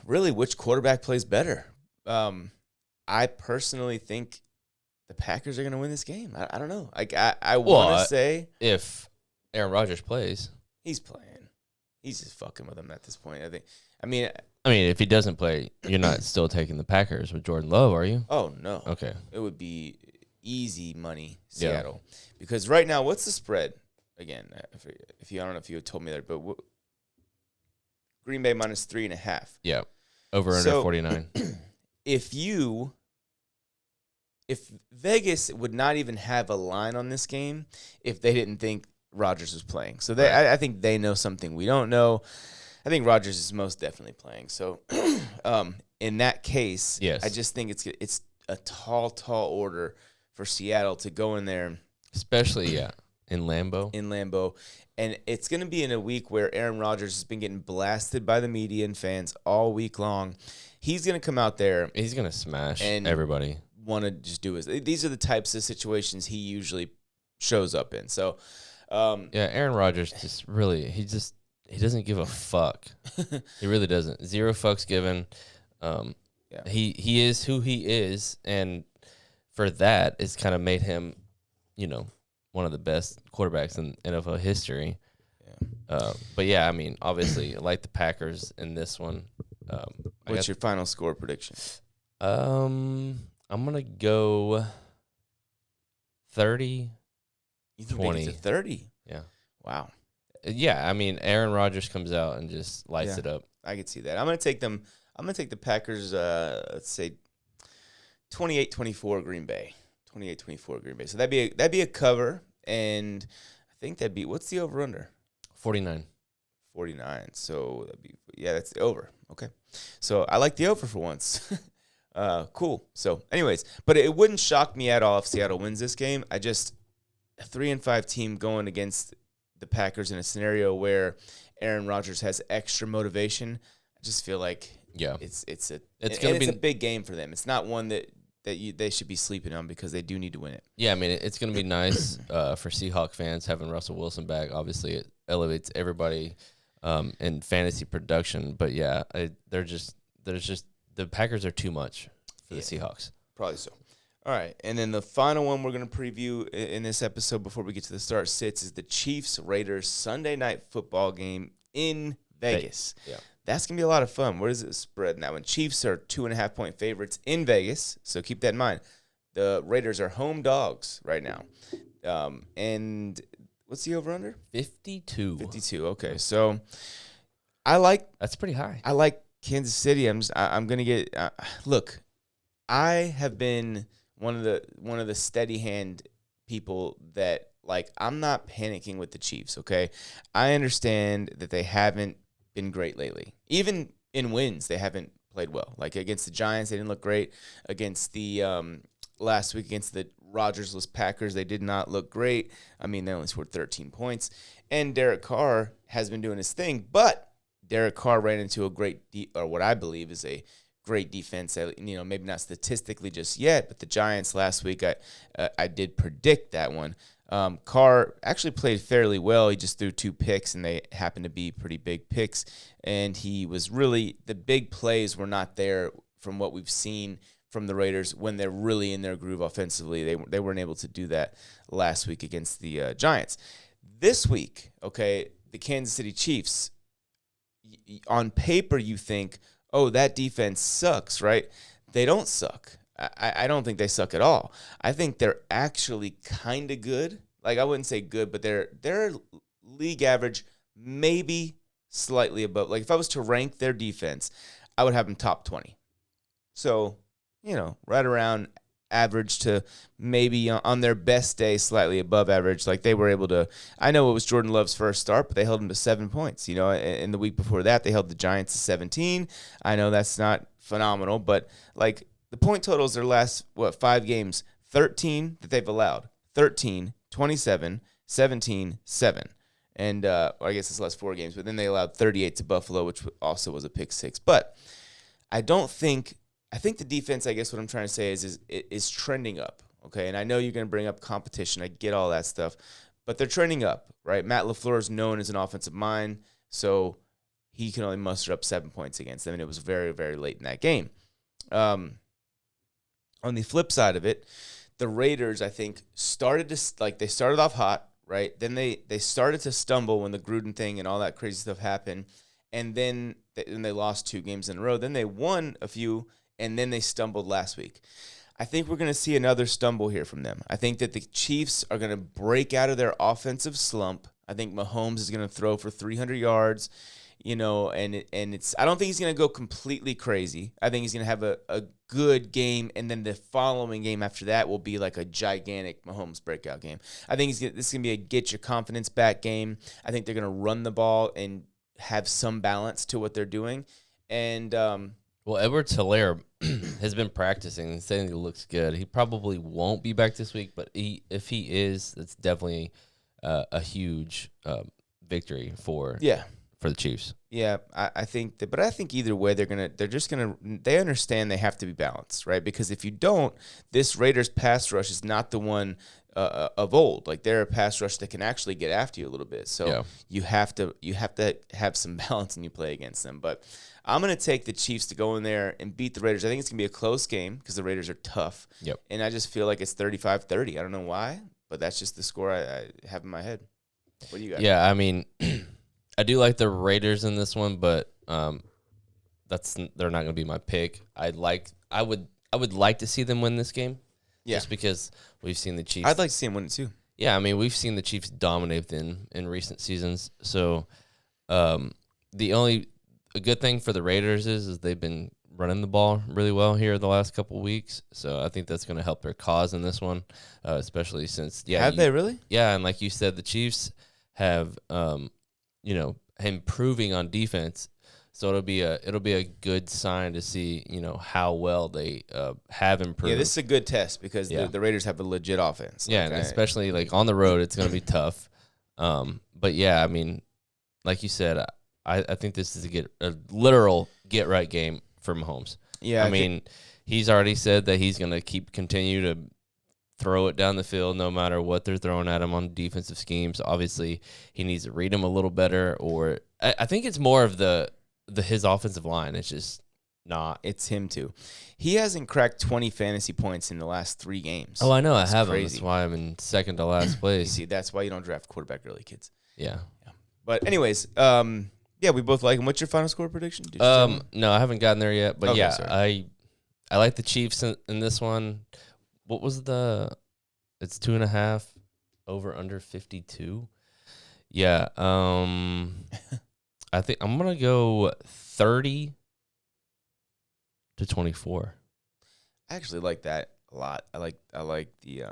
really which quarterback plays better. I personally think the Packers are going to win this game. I don't know. I want to say if Aaron Rodgers plays, he's playing. He's just fucking with them at this point. I mean, if he doesn't play, you're not still taking the Packers with Jordan Love, are you? Oh no. Okay. It would be easy money, Seattle, because right now, what's the spread? again, if you I don't know if you had told me that, but Green Bay minus 3.5. Yeah, over under 49. If Vegas would not even have a line on this game if they didn't think Rodgers was playing. So I think they know something we don't know. I think Rodgers is most definitely playing. So in that case, yes. I just think it's a tall order for Seattle to go in there. Especially, in Lambeau. And it's going to be in a week where Aaron Rodgers has been getting blasted by the media and fans all week long. He's going to come out there. He's going to smash everybody. Want to just do his. These are the types of situations he usually shows up in. So, Aaron Rodgers he doesn't give a fuck. He really doesn't. Zero fucks given. He is who he is, and for that, it's kind of made him, one of the best quarterbacks in NFL history. Yeah. But I mean, obviously, like the Packers in this one. What's your final score prediction? I'm gonna go 30. You think 20. They get to 30? Yeah. Wow. Yeah, I mean, Aaron Rodgers comes out and just lights it up. I could see that. I'm gonna take them. I'm gonna take the Packers. Let's say 28-24 Green Bay. 28-24 Green Bay. So that'd be a cover, and I think that'd be what's the over under? 49. 49. So that's the over. Okay. So I like the over for once. Cool. So, anyways, but it wouldn't shock me at all if Seattle wins this game. A 3-5 team going against the Packers in a scenario where Aaron Rodgers has extra motivation. I just feel like it's a big game for them. It's not one that they should be sleeping on because they do need to win it. Yeah, I mean, it's going to be nice for Seahawk fans having Russell Wilson back. Obviously, it elevates everybody in fantasy production. But the Packers are too much for the Seahawks. Probably so. All right, and then the final one we're going to preview in this episode before we get to the start sits is the Chiefs-Raiders Sunday night football game in Vegas. Yeah. That's going to be a lot of fun. Where does it spread now? And Chiefs are 2.5-point favorites in Vegas, so keep that in mind. The Raiders are home dogs right now. And what's the over-under? 52. 52, okay. So that's pretty high. I like Kansas City. I'm going to get look, I have been one of the steady hand people that I'm not panicking with the Chiefs, okay? I understand that they haven't been great lately. Even in wins, they haven't played well. Like against the Giants, they didn't look great. Against the last week against the Rodgers-less Packers, they did not look great. I mean, they only scored 13 points. And Derek Carr has been doing his thing, but Derek Carr ran into a or what I believe is a great defense. Maybe not statistically just yet, but the Giants last week, I did predict that one. Carr actually played fairly well. He just threw 2 picks, and they happened to be pretty big picks. And the big plays were not there from what we've seen from the Raiders when they're really in their groove offensively. They weren't able to do that last week against the Giants. This week, okay, the Kansas City Chiefs, on paper you think, oh, that defense sucks, right? They don't suck. I don't think they suck at all. I think they're actually kind of good. Like, I wouldn't say good, but they're league average, maybe slightly above. Like, if I was to rank their defense, I would have them top 20. So, right around average to maybe on their best day slightly above average. Like, they were able to – I know it was Jordan Love's first start, but they held him to 7 points. And the week before that, they held the Giants to 17. I know that's not phenomenal, but, the point totals their last, 5 games, 13 that they've allowed. 13, 27, 17, 7. And I guess it's last 4 games, but then they allowed 38 to Buffalo, which also was a pick 6. But I think the defense, I guess what I'm trying to say is trending up, okay? And I know you're going to bring up competition. I get all that stuff. But they're trending up, right? Matt LaFleur is known as an offensive mind, so he can only muster up 7 points against them, and it was very, very late in that game. On the flip side of it, the Raiders, I think, they started off hot, right? Then they started to stumble when the Gruden thing and all that crazy stuff happened, and then they lost 2 games in a row. Then they won a few, and then they stumbled last week. I think we're going to see another stumble here from them. I think that the Chiefs are going to break out of their offensive slump. I think Mahomes is going to throw for 300 yards, and it's. I don't think he's going to go completely crazy. I think he's going to have a good game, and then the following game after that will be like a gigantic Mahomes breakout game. I think this is going to be a get your confidence back game. I think they're going to run the ball and have some balance to what they're doing. And well, Edwards-Helaire has been practicing and saying he looks good. He probably won't be back this week, but if he is, that's definitely a huge victory for the Chiefs. Yeah, I think that, but I think either way they understand they have to be balanced, right? Because if you don't, this Raiders pass rush is not the one of old. Like, they're a pass rush that can actually get after you a little bit. So you have to have some balance when you play against them. But I'm going to take the Chiefs to go in there and beat the Raiders. I think it's going to be a close game because the Raiders are tough. Yep. And I just feel like it's 35-30. I don't know why, but that's just the score I have in my head. What do you got? Yeah, I mean, I do like the Raiders in this one, but they're not going to be my pick. I would like to see them win this game. Yeah. Just because we've seen the Chiefs. I'd like to see them win it too. Yeah, I mean, we've seen the Chiefs dominate them in recent seasons. So a good thing for the Raiders is they've been running the ball really well here the last couple of weeks. So I think that's going to help their cause in this one, especially since Have they really? Yeah, and like you said, the Chiefs have improving on defense. So it'll be a good sign to see how well they have improved. Yeah, this is a good test because the Raiders have a legit offense. Yeah, and especially like on the road, it's going to be tough. But yeah, I mean, like you said, I think this is a literal get right game for Mahomes. Yeah, I mean, he's already said that he's going to continue to throw it down the field no matter what they're throwing at him on defensive schemes. Obviously, he needs to read them a little better, or I think it's more of his offensive line. It's just not. It's him too. He hasn't cracked 20 fantasy points in the last 3 games. Oh, I know. I have him. That's why I'm in second to last place. You see, that's why you don't draft quarterback early, kids. Yeah. But anyways, yeah, we both like him. What's your final score prediction? No, I haven't gotten there yet. But okay, yeah, sorry. I like the Chiefs in this one. What was it's 2.5 over under 52. Yeah. I think I'm gonna go 30-24. I actually like that a lot. I like the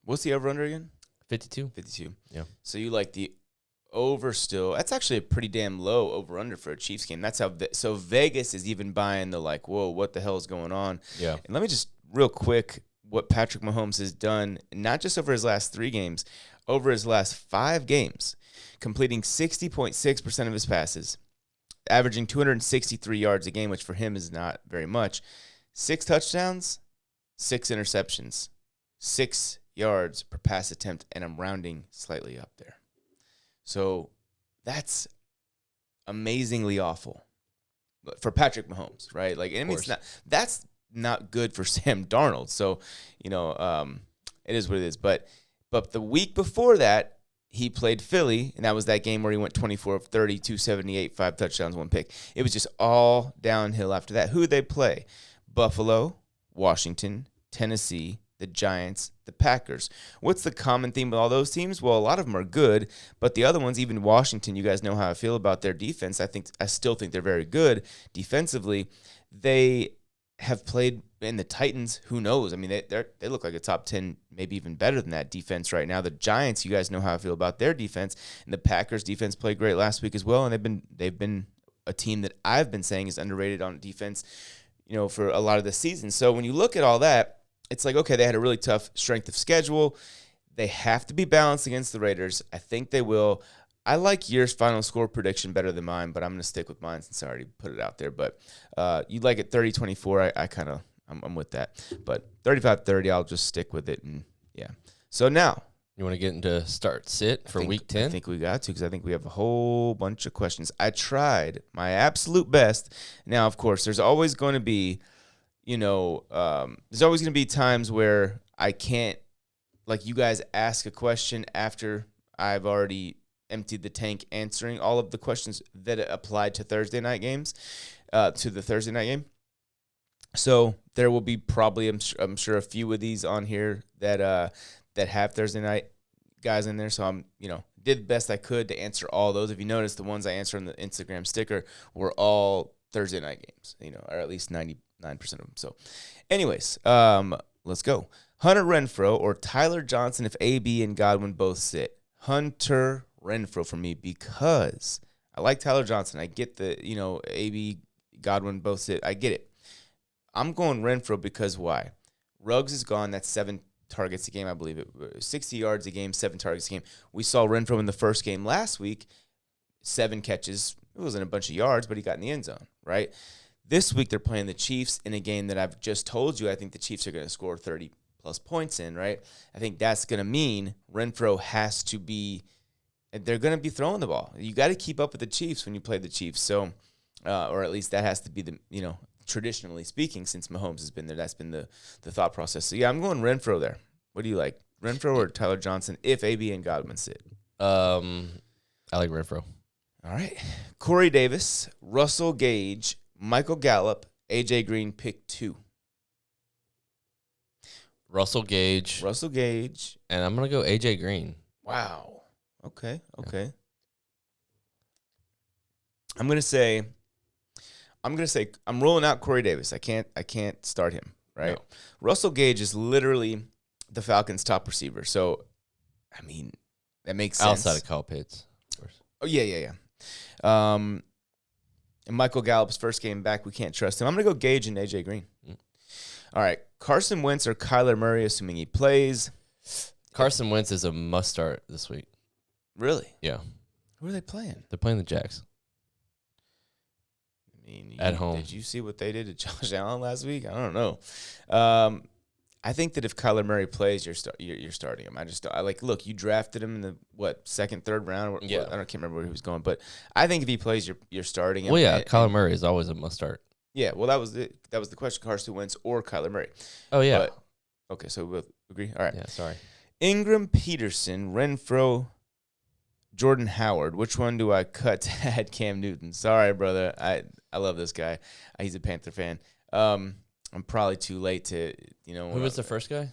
what's the over under again? 52. 52. Yeah. So you like the over still. That's actually a pretty damn low over under for a Chiefs game. That's how so Vegas is even buying the like, whoa, what the hell is going on? Yeah. And let me just real quick what Patrick Mahomes has done, not just over his last 3 games, over his last 5 games, completing 60.6% of his passes, averaging 263 yards a game, which for him is not very much. 6 touchdowns, 6 interceptions, 6 yards per pass attempt, and I'm rounding slightly up there. So that's amazingly awful for Patrick Mahomes, right? Like, I mean, that's not good for Sam Darnold. So, it is what it is. But the week before that, he played Philly, and that was that game where he went 24 of 30, 278, 5 touchdowns, 1 pick. It was just all downhill after that. Who did they play? Buffalo, Washington, Tennessee, the Giants, the Packers. What's the common theme with all those teams? Well, a lot of them are good, but the other ones, even Washington, you guys know how I feel about their defense. I still think they're very good defensively. They have played in the Titans. Who knows? I mean, they look like a top 10, maybe even better than that defense right now. The Giants, you guys know how I feel about their defense, and the Packers defense played great last week as well. And they've been a team that I've been saying is underrated on defense, for a lot of the season. So when you look at all that, it's like, okay, they had a really tough strength of schedule. They have to be balanced against the Raiders. I think they will. I like your final score prediction better than mine, but I'm going to stick with mine since I already put it out there. But you like it 30-24. I'm with that. But 35-30, I'll just stick with it. And yeah. So now. You want to get into start sit for week 10? I think we got to, because I think we have a whole bunch of questions. I tried my absolute best. Now, of course, there's always going to be, there's always going to be times where I can't, like, you guys ask a question after I've already emptied the tank answering all of the questions that applied to Thursday night games, to the Thursday night game. So there will be probably, I'm sure, a few of these on here that have Thursday night guys in there. So I'm, did the best I could to answer all those. If you notice, the ones I answered on the Instagram sticker were all Thursday night games, or at least 99% of them. So anyways, let's go. Hunter Renfro or Tyler Johnson if AB and Godwin both sit. Hunter Renfro for me because I like Tyler Johnson. I get the, AB, Godwin both sit. I get it. I'm going Renfro because why? Ruggs is gone. That's 7 targets a game, I believe it. 60 yards a game, 7 targets a game. We saw Renfro in the first game last week, 7 catches. It wasn't a bunch of yards, but he got in the end zone, right? This week they're playing the Chiefs in a game that I've just told you I think the Chiefs are going to score 30-plus points in, right? I think that's going to mean Renfro has to be – they're going to be throwing the ball. You got to keep up with the Chiefs when you play the Chiefs. So, or at least that has to be the, traditionally speaking, since Mahomes has been there, that's been the thought process. So, yeah, I'm going Renfro there. What do you like, Renfro or Tyler Johnson if AB and Godwin sit? I like Renfro. All right. Corey Davis, Russell Gage, Michael Gallup, A.J. Green, pick 2. Russell Gage. And I'm going to go A.J. Green. Wow. Okay. I'm going to say I'm rolling out Corey Davis. I can't start him, right? No. Russell Gage is literally the Falcons' top receiver. So, I mean, that makes sense. Outside of Kyle Pitts, of course. Oh, yeah. And Michael Gallup's first game back, we can't trust him. I'm going to go Gage and A.J. Green. All right. Carson Wentz or Kyler Murray, assuming he plays. Carson Wentz is a must-start this week. Really? Yeah. Who are they playing? They're playing the Jags. I mean, at home. Did you see what they did to Josh Allen last week? I don't know. I think that if Kyler Murray plays, you're starting him. Look, you drafted him in the second, third round. Yeah. I can't remember where he was going, but I think if he plays, you're starting him. Well, yeah, Kyler Murray is always a must start. Yeah, well, that was the question: Carson Wentz or Kyler Murray. Oh yeah. But, okay, so we both agree. All right. Yeah. Sorry. Ingram, Peterson, Renfro, Jordan Howard. Which one do I cut to add Cam Newton? Sorry, brother. I love this guy. He's a Panther fan. I'm probably too late to, Who was the first guy?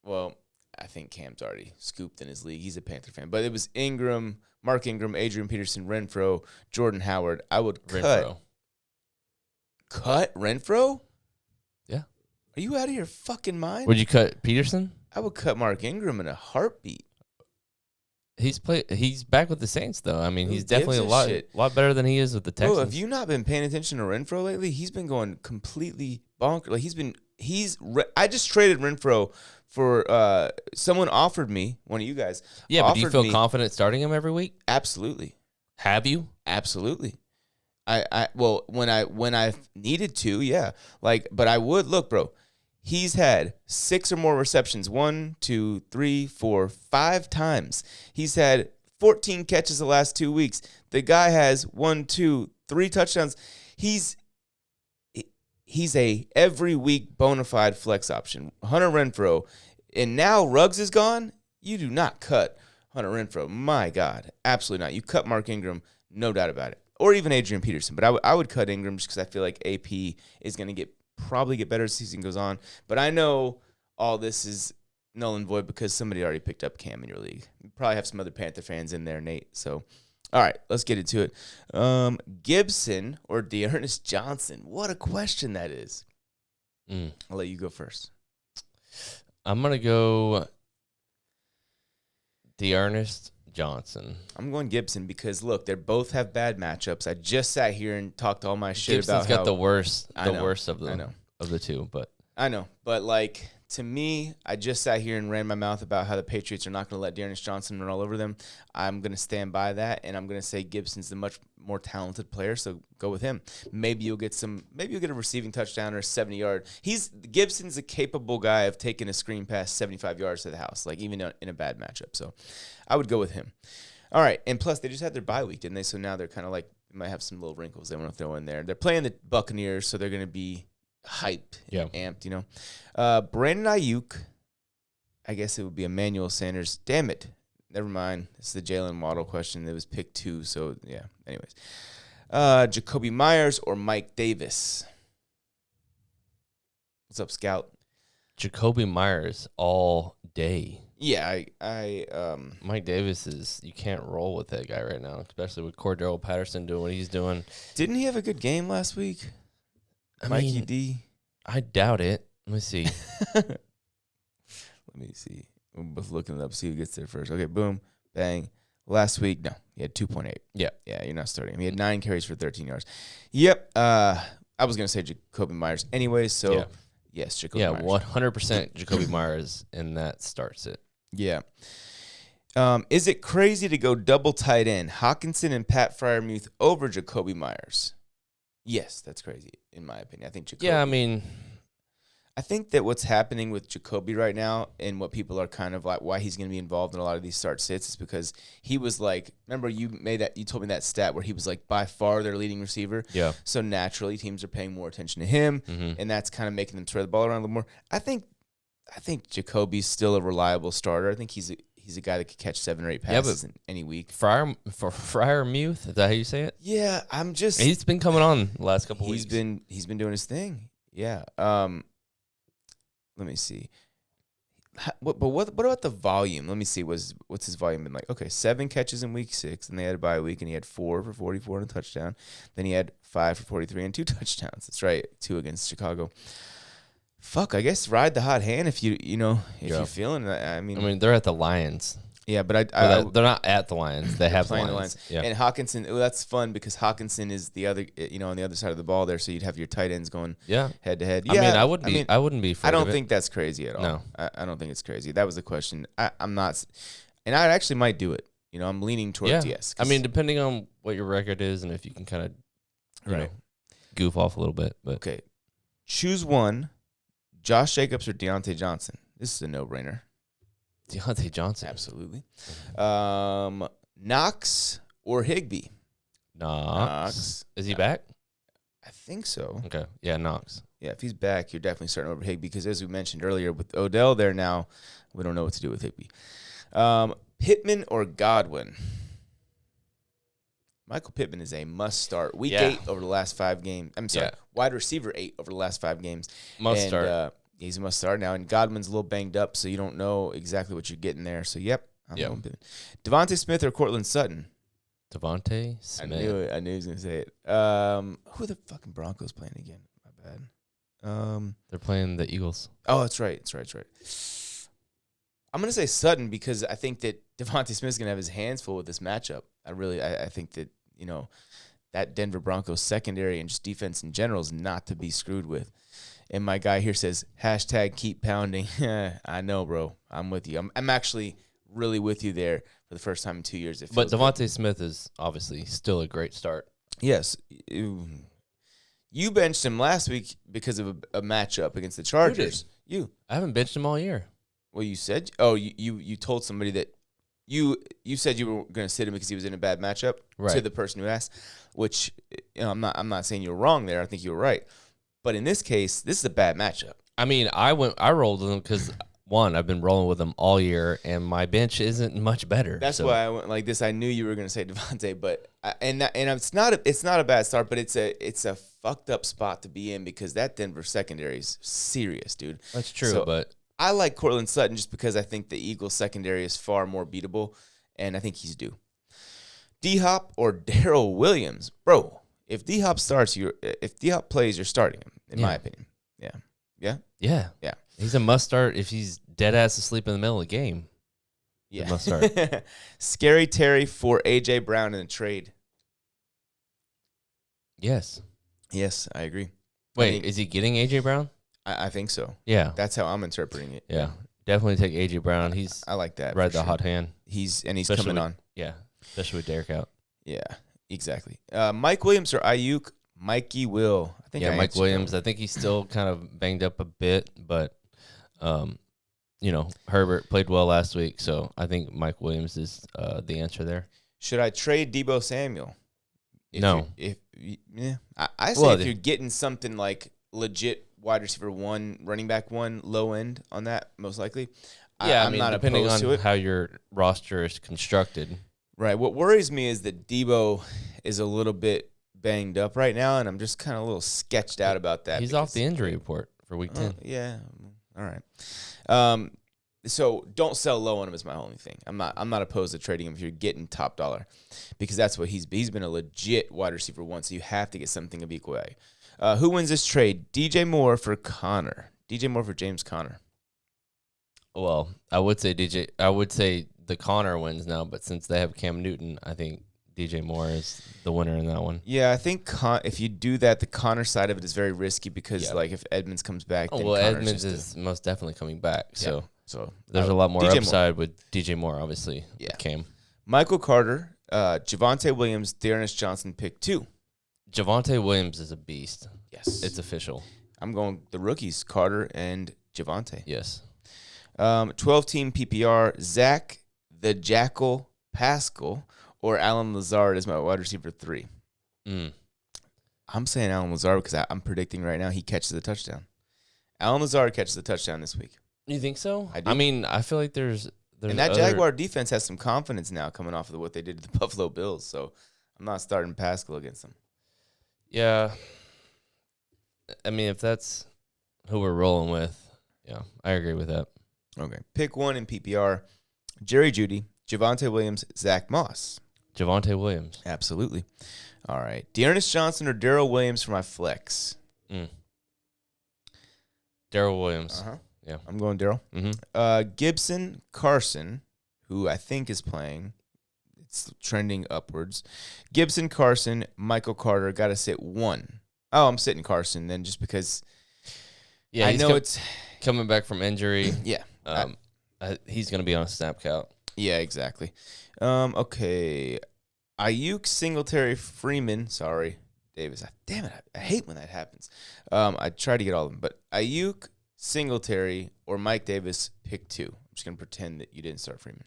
Well, I think Cam's already scooped in his league. He's a Panther fan. But it was Ingram, Mark Ingram, Adrian Peterson, Renfro, Jordan Howard. I would cut. Cut Renfro? Yeah. Are you out of your fucking mind? Would you cut Peterson? I would cut Mark Ingram in a heartbeat. He's back with the Saints though. I mean, he's definitely a lot better than he is with the Texans. Bro, have you not been paying attention to Renfro lately? He's been going completely bonkers. Like I just traded Renfro for someone offered me, one of you guys. Yeah, but do you feel confident starting him every week? Absolutely. Have you? Absolutely. Well, when I needed to, yeah. But I would look, bro. He's had 6 or more receptions, 1, 2, 3, 4, 5 times. He's had 14 catches the last 2 weeks. The guy has 1, 2, 3 touchdowns. He's a every week bona fide flex option. Hunter Renfro, and now Ruggs is gone. You do not cut Hunter Renfro. My God, absolutely not. You cut Mark Ingram, no doubt about it, or even Adrian Peterson. But I would cut Ingram just because I feel like AP is going to probably get better as the season goes on. But I know all this is null and void because somebody already picked up Cam in your league. You probably have some other Panther fans in there, Nate. So, all right, let's get into it. Gibson or Dearness Johnson? What a question that is. I'll let you go first. I'm going to go Dearness Johnson. I'm going Gibson because, look, they both have bad matchups. I just sat here and talked all my shit Gibson's about got the worst of I know. Of the two, but I know. But to me, I just sat here and ran my mouth about how the Patriots are not going to let Dearness Johnson run all over them. I'm going to stand by that, and I'm going to say Gibson's the much more talented player, so go with him. Maybe you'll get a receiving touchdown or a 70-yard. Gibson's a capable guy of taking a screen pass 75 yards to the house, even in a bad matchup. So I would go with him. All right, and plus they just had their bye week, didn't they? So now they're kind of might have some little wrinkles they want to throw in there. They're playing the Buccaneers, so they're going to be hyped, amped, Brandon Ayuk, I guess it would be Emmanuel Sanders. Damn it. Never mind. It's the Jalen Waddle question. It was pick 2, so yeah. Anyways. Jacoby Myers or Mike Davis? What's up, Scout? Jacoby Myers all day. Yeah, I Mike Davis you can't roll with that guy right now, especially with Cordero Patterson doing what he's doing. Didn't he have a good game last week? Mikey D. I doubt it. Let me see. Let me see. We're both looking it up, see who gets there first. Okay, boom, bang. Last week, no, he had 2.8. Yeah. Yeah, you're not starting him. He had 9 carries for 13 yards. Yep. I was going to say Jacoby Myers anyway, so yes, Jacoby Myers. Yeah, 100% Jacoby Myers, and that starts it. Yeah. Is it crazy to go double tight end, Hockenson and Pat Freiermuth over Jacoby Myers? Yes, that's crazy, in my opinion. I think Jacoby. Yeah, I mean, I think that what's happening with Jacoby right now and what people are kind of like why he's going to be involved in a lot of these start sits is because he was like, remember you told me that stat where he was like by far their leading receiver. Yeah. So naturally teams are paying more attention to him, and that's kind of making them throw the ball around a little more. I think Jacoby's still a reliable starter. I think he's a guy that could catch 7 or 8 passes in any week. Freiermuth, is that how you say it? Yeah, He's been coming on the last couple weeks. He's been doing his thing. Yeah. Let me see. But what about the volume? Let me see. What's his volume been like? Okay, 7 catches in week 6, and they had a bye week, and he had 4 for 44 and a touchdown. Then he had 5 for 43 and 2 touchdowns. That's right, 2 against Chicago. Fuck, I guess ride the hot hand if you're feeling it. I mean, they're at the Lions. Yeah, but they're not at the Lions. They have the Lions. Yeah. And Hockenson, that's fun because Hockenson is the other, on the other side of the ball there. So you'd have your tight ends going head to head. Yeah, I wouldn't be. I don't think that's crazy at all. No, I don't think it's crazy. That was the question. I'm not, and I actually might do it. I'm leaning towards yes. I mean, depending on what your record is and if you can kind of, goof off a little bit. But okay, choose one: Josh Jacobs or Deontay Johnson. This is a no-brainer. Deontay Johnson. Absolutely. Knox or Higbee? Knox. Is he back? I think so. Okay. Yeah, Knox. Yeah, if he's back, you're definitely starting over Higbee because, as we mentioned earlier, with Odell there now, we don't know what to do with Higbee. Pittman or Godwin? Michael Pittman is a must-start. Week 8 over the last 5 games. I'm sorry, wide receiver 8 over the last 5 games. Must-start. He's a must-start now, and Godwin's a little banged up, so you don't know exactly what you're getting there. So, I'm going Pittman. Davonte Smith or Cortland Sutton? Davonte Smith. I knew he was going to say it. Who are the fucking Broncos playing again? My bad. They're playing the Eagles. Oh, that's right. I'm going to say Sutton because I think that Davonte Smith's going to have his hands full with this matchup. I think that, that Denver Broncos secondary and just defense in general is not to be screwed with. And my guy here says, #keep pounding. I know, bro. I'm with you. I'm actually really with you there for the first time in 2 years. But Davonte Smith is obviously still a great start. Yes. You benched him last week because of a matchup against the Chargers. You. I haven't benched him all year. Well, you said you told somebody that you said you were going to sit him because he was in a bad matchup to the person who asked, which I'm not saying you were wrong there. I think you were right. But in this case, this is a bad matchup. I mean, I rolled with him because I've been rolling with him all year, and my bench isn't much better. That's why I went like this. I knew you were going to say Davonte, but it's not a bad start, but it's a fucked up spot to be in because that Denver secondary is serious, dude. That's true, but I like Cortland Sutton just because I think the Eagles secondary is far more beatable, and I think he's due. D-Hop or Darrell Williams, bro. If D-Hop plays, you're starting him, in my opinion. Yeah. He's a must start if he's dead ass asleep in the middle of the game. Yeah. Must start. Scary Terry for A.J. Brown in a trade. Yes, I agree. Wait, is he getting A.J. Brown? I think so. Yeah. That's how I'm interpreting it. Yeah. Definitely take A.J. Brown. I like that. Right the hot hand. He's especially coming on. Yeah. Especially with Derek out. Yeah. Exactly. Mike Williams or Ayuk? Mikey Will. I think Mike Williams. I think he's still kind of banged up a bit, but Herbert played well last week, so I think Mike Williams is the answer there. Should I trade Debo Samuel? No. I say if you're getting something like legit wide receiver 1, running back 1, low end on that, most likely. Yeah, I'm not depending on how your roster is constructed. Right. What worries me is that Debo is a little bit banged up right now, and I'm just kind of a little sketched out about that. He's off the injury report for week 10. Yeah. All right. So don't sell low on him is my only thing. I'm not opposed to trading him if you're getting top dollar, because that's what he's been a legit wide receiver one. So you have to get something of equal value. Who wins this trade? DJ Moore for Connor. DJ Moore for James Conner. Well, I would say the Connor wins now, but since they have Cam Newton, I think DJ Moore is the winner in that one. Yeah, I think if you do that, the Connor side of it is very risky because like if Edmonds comes back, then Connor's Edmonds is most definitely coming back. So there's a lot more upside with DJ Moore, obviously. Yeah. Cam. Michael Carter, Javonte Williams, Dearness Johnson, pick 2. Javonte Williams is a beast. Yes. It's official. I'm going the rookies, Carter and Javonte. Yes. 12-team PPR, Zach the Jackal Pascal or Alan Lazard is my wide receiver 3. I'm saying Alan Lazard because I'm predicting right now he catches a touchdown. Alan Lazard catches a touchdown this week. You think so? I do. I mean, I feel like there's and that Jaguar defense has some confidence now coming off of what they did to the Buffalo Bills. So I'm not starting Pascal against them. Yeah. I mean, if that's who we're rolling with, yeah, I agree with that. Okay. Pick 1 in PPR, Jerry Jeudy, Javonte Williams, Zach Moss. Javonte Williams. Absolutely. All right. Dearness Johnson or Darrell Williams for my flex? Darrell Williams. Yeah. I'm going Darrell. Gibson, Carson, who I think is playing. It's trending upwards. Gibson, Carson, Michael Carter. Got to sit 1. Oh, I'm sitting Carson then just because I know it's coming back from injury. Yeah. He's going to be on a snap count. Yeah, exactly. Okay. Ayuk, Singletary, Freeman. Sorry, Davis. Damn it. I hate when that happens. I try to get all of them. But Ayuk, Singletary, or Mike Davis, pick 2. I'm just going to pretend that you didn't start Freeman.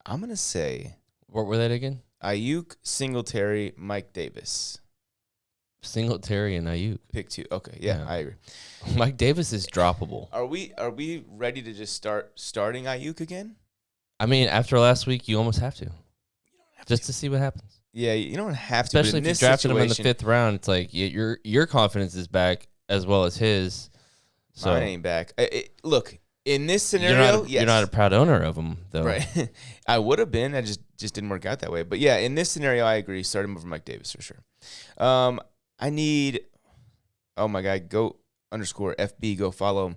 I'm going to say. What were they again? Ayuk, Singletary, Mike Davis. Singletary and Ayuk. Pick 2. Okay, yeah, I agree. Mike Davis is droppable. Are we ready to just starting Ayuk again? I mean, after last week, you almost have to. Just to see what happens. Yeah, you don't have to. Especially if you drafted him in the 5th round, it's like your confidence is back as well as his. So mine ain't back. Look, in this scenario, you're not a proud owner of him, though. Right. I would have been. I just didn't work out that way. But yeah, in this scenario, I agree. Start him over Mike Davis for sure. I need, oh my God, go _FB, go follow him.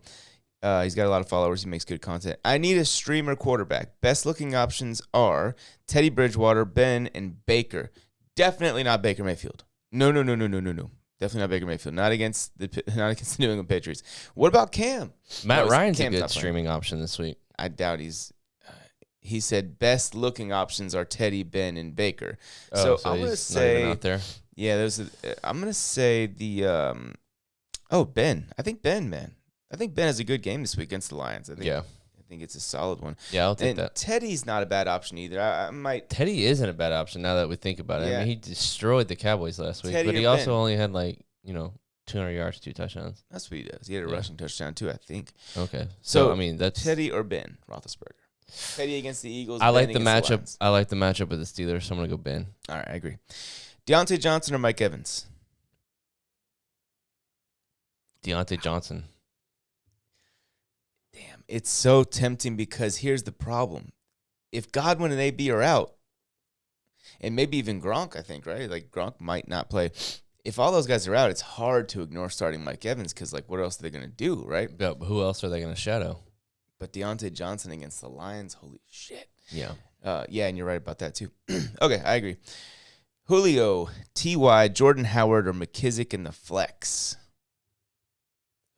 He's got a lot of followers. He makes good content. I need a streamer quarterback. Best looking options are Teddy Bridgewater, Ben, and Baker. Definitely not Baker Mayfield. No. Definitely not Baker Mayfield. Not against the New England Patriots. What about Cam? Matt Ryan's a good streaming option this week. I doubt he said best looking options are Teddy, Ben, and Baker. So I'm going to say, out there. Yeah, I'm going to say Ben. I think Ben, man. I think Ben has a good game this week against the Lions. I think it's a solid one. Yeah, I'll take that. Teddy's not a bad option either. I might. Teddy isn't a bad option now that we think about it. Yeah. I mean, he destroyed the Cowboys last week, but he also only had 200 yards, 2 touchdowns. That's what he does. He had a rushing touchdown too, I think. Okay, so I mean that's Teddy or Ben Roethlisberger. Teddy against the Eagles. I like the matchup. I like the matchup with the Steelers, so I'm gonna go Ben. All right, I agree. Deontay Johnson or Mike Evans? Deontay Johnson. Damn, it's so tempting because here's the problem. If Godwin and AB are out, and maybe even Gronk, I think, right? Like Gronk might not play. If all those guys are out, it's hard to ignore starting Mike Evans because, what else are they going to do, right? Yeah, but who else are they going to shadow? But Deontay Johnson against the Lions, holy shit. Yeah. Yeah, and you're right about that too. Okay, I agree. Julio, T.Y., Jordan Howard, or McKissick in the flex?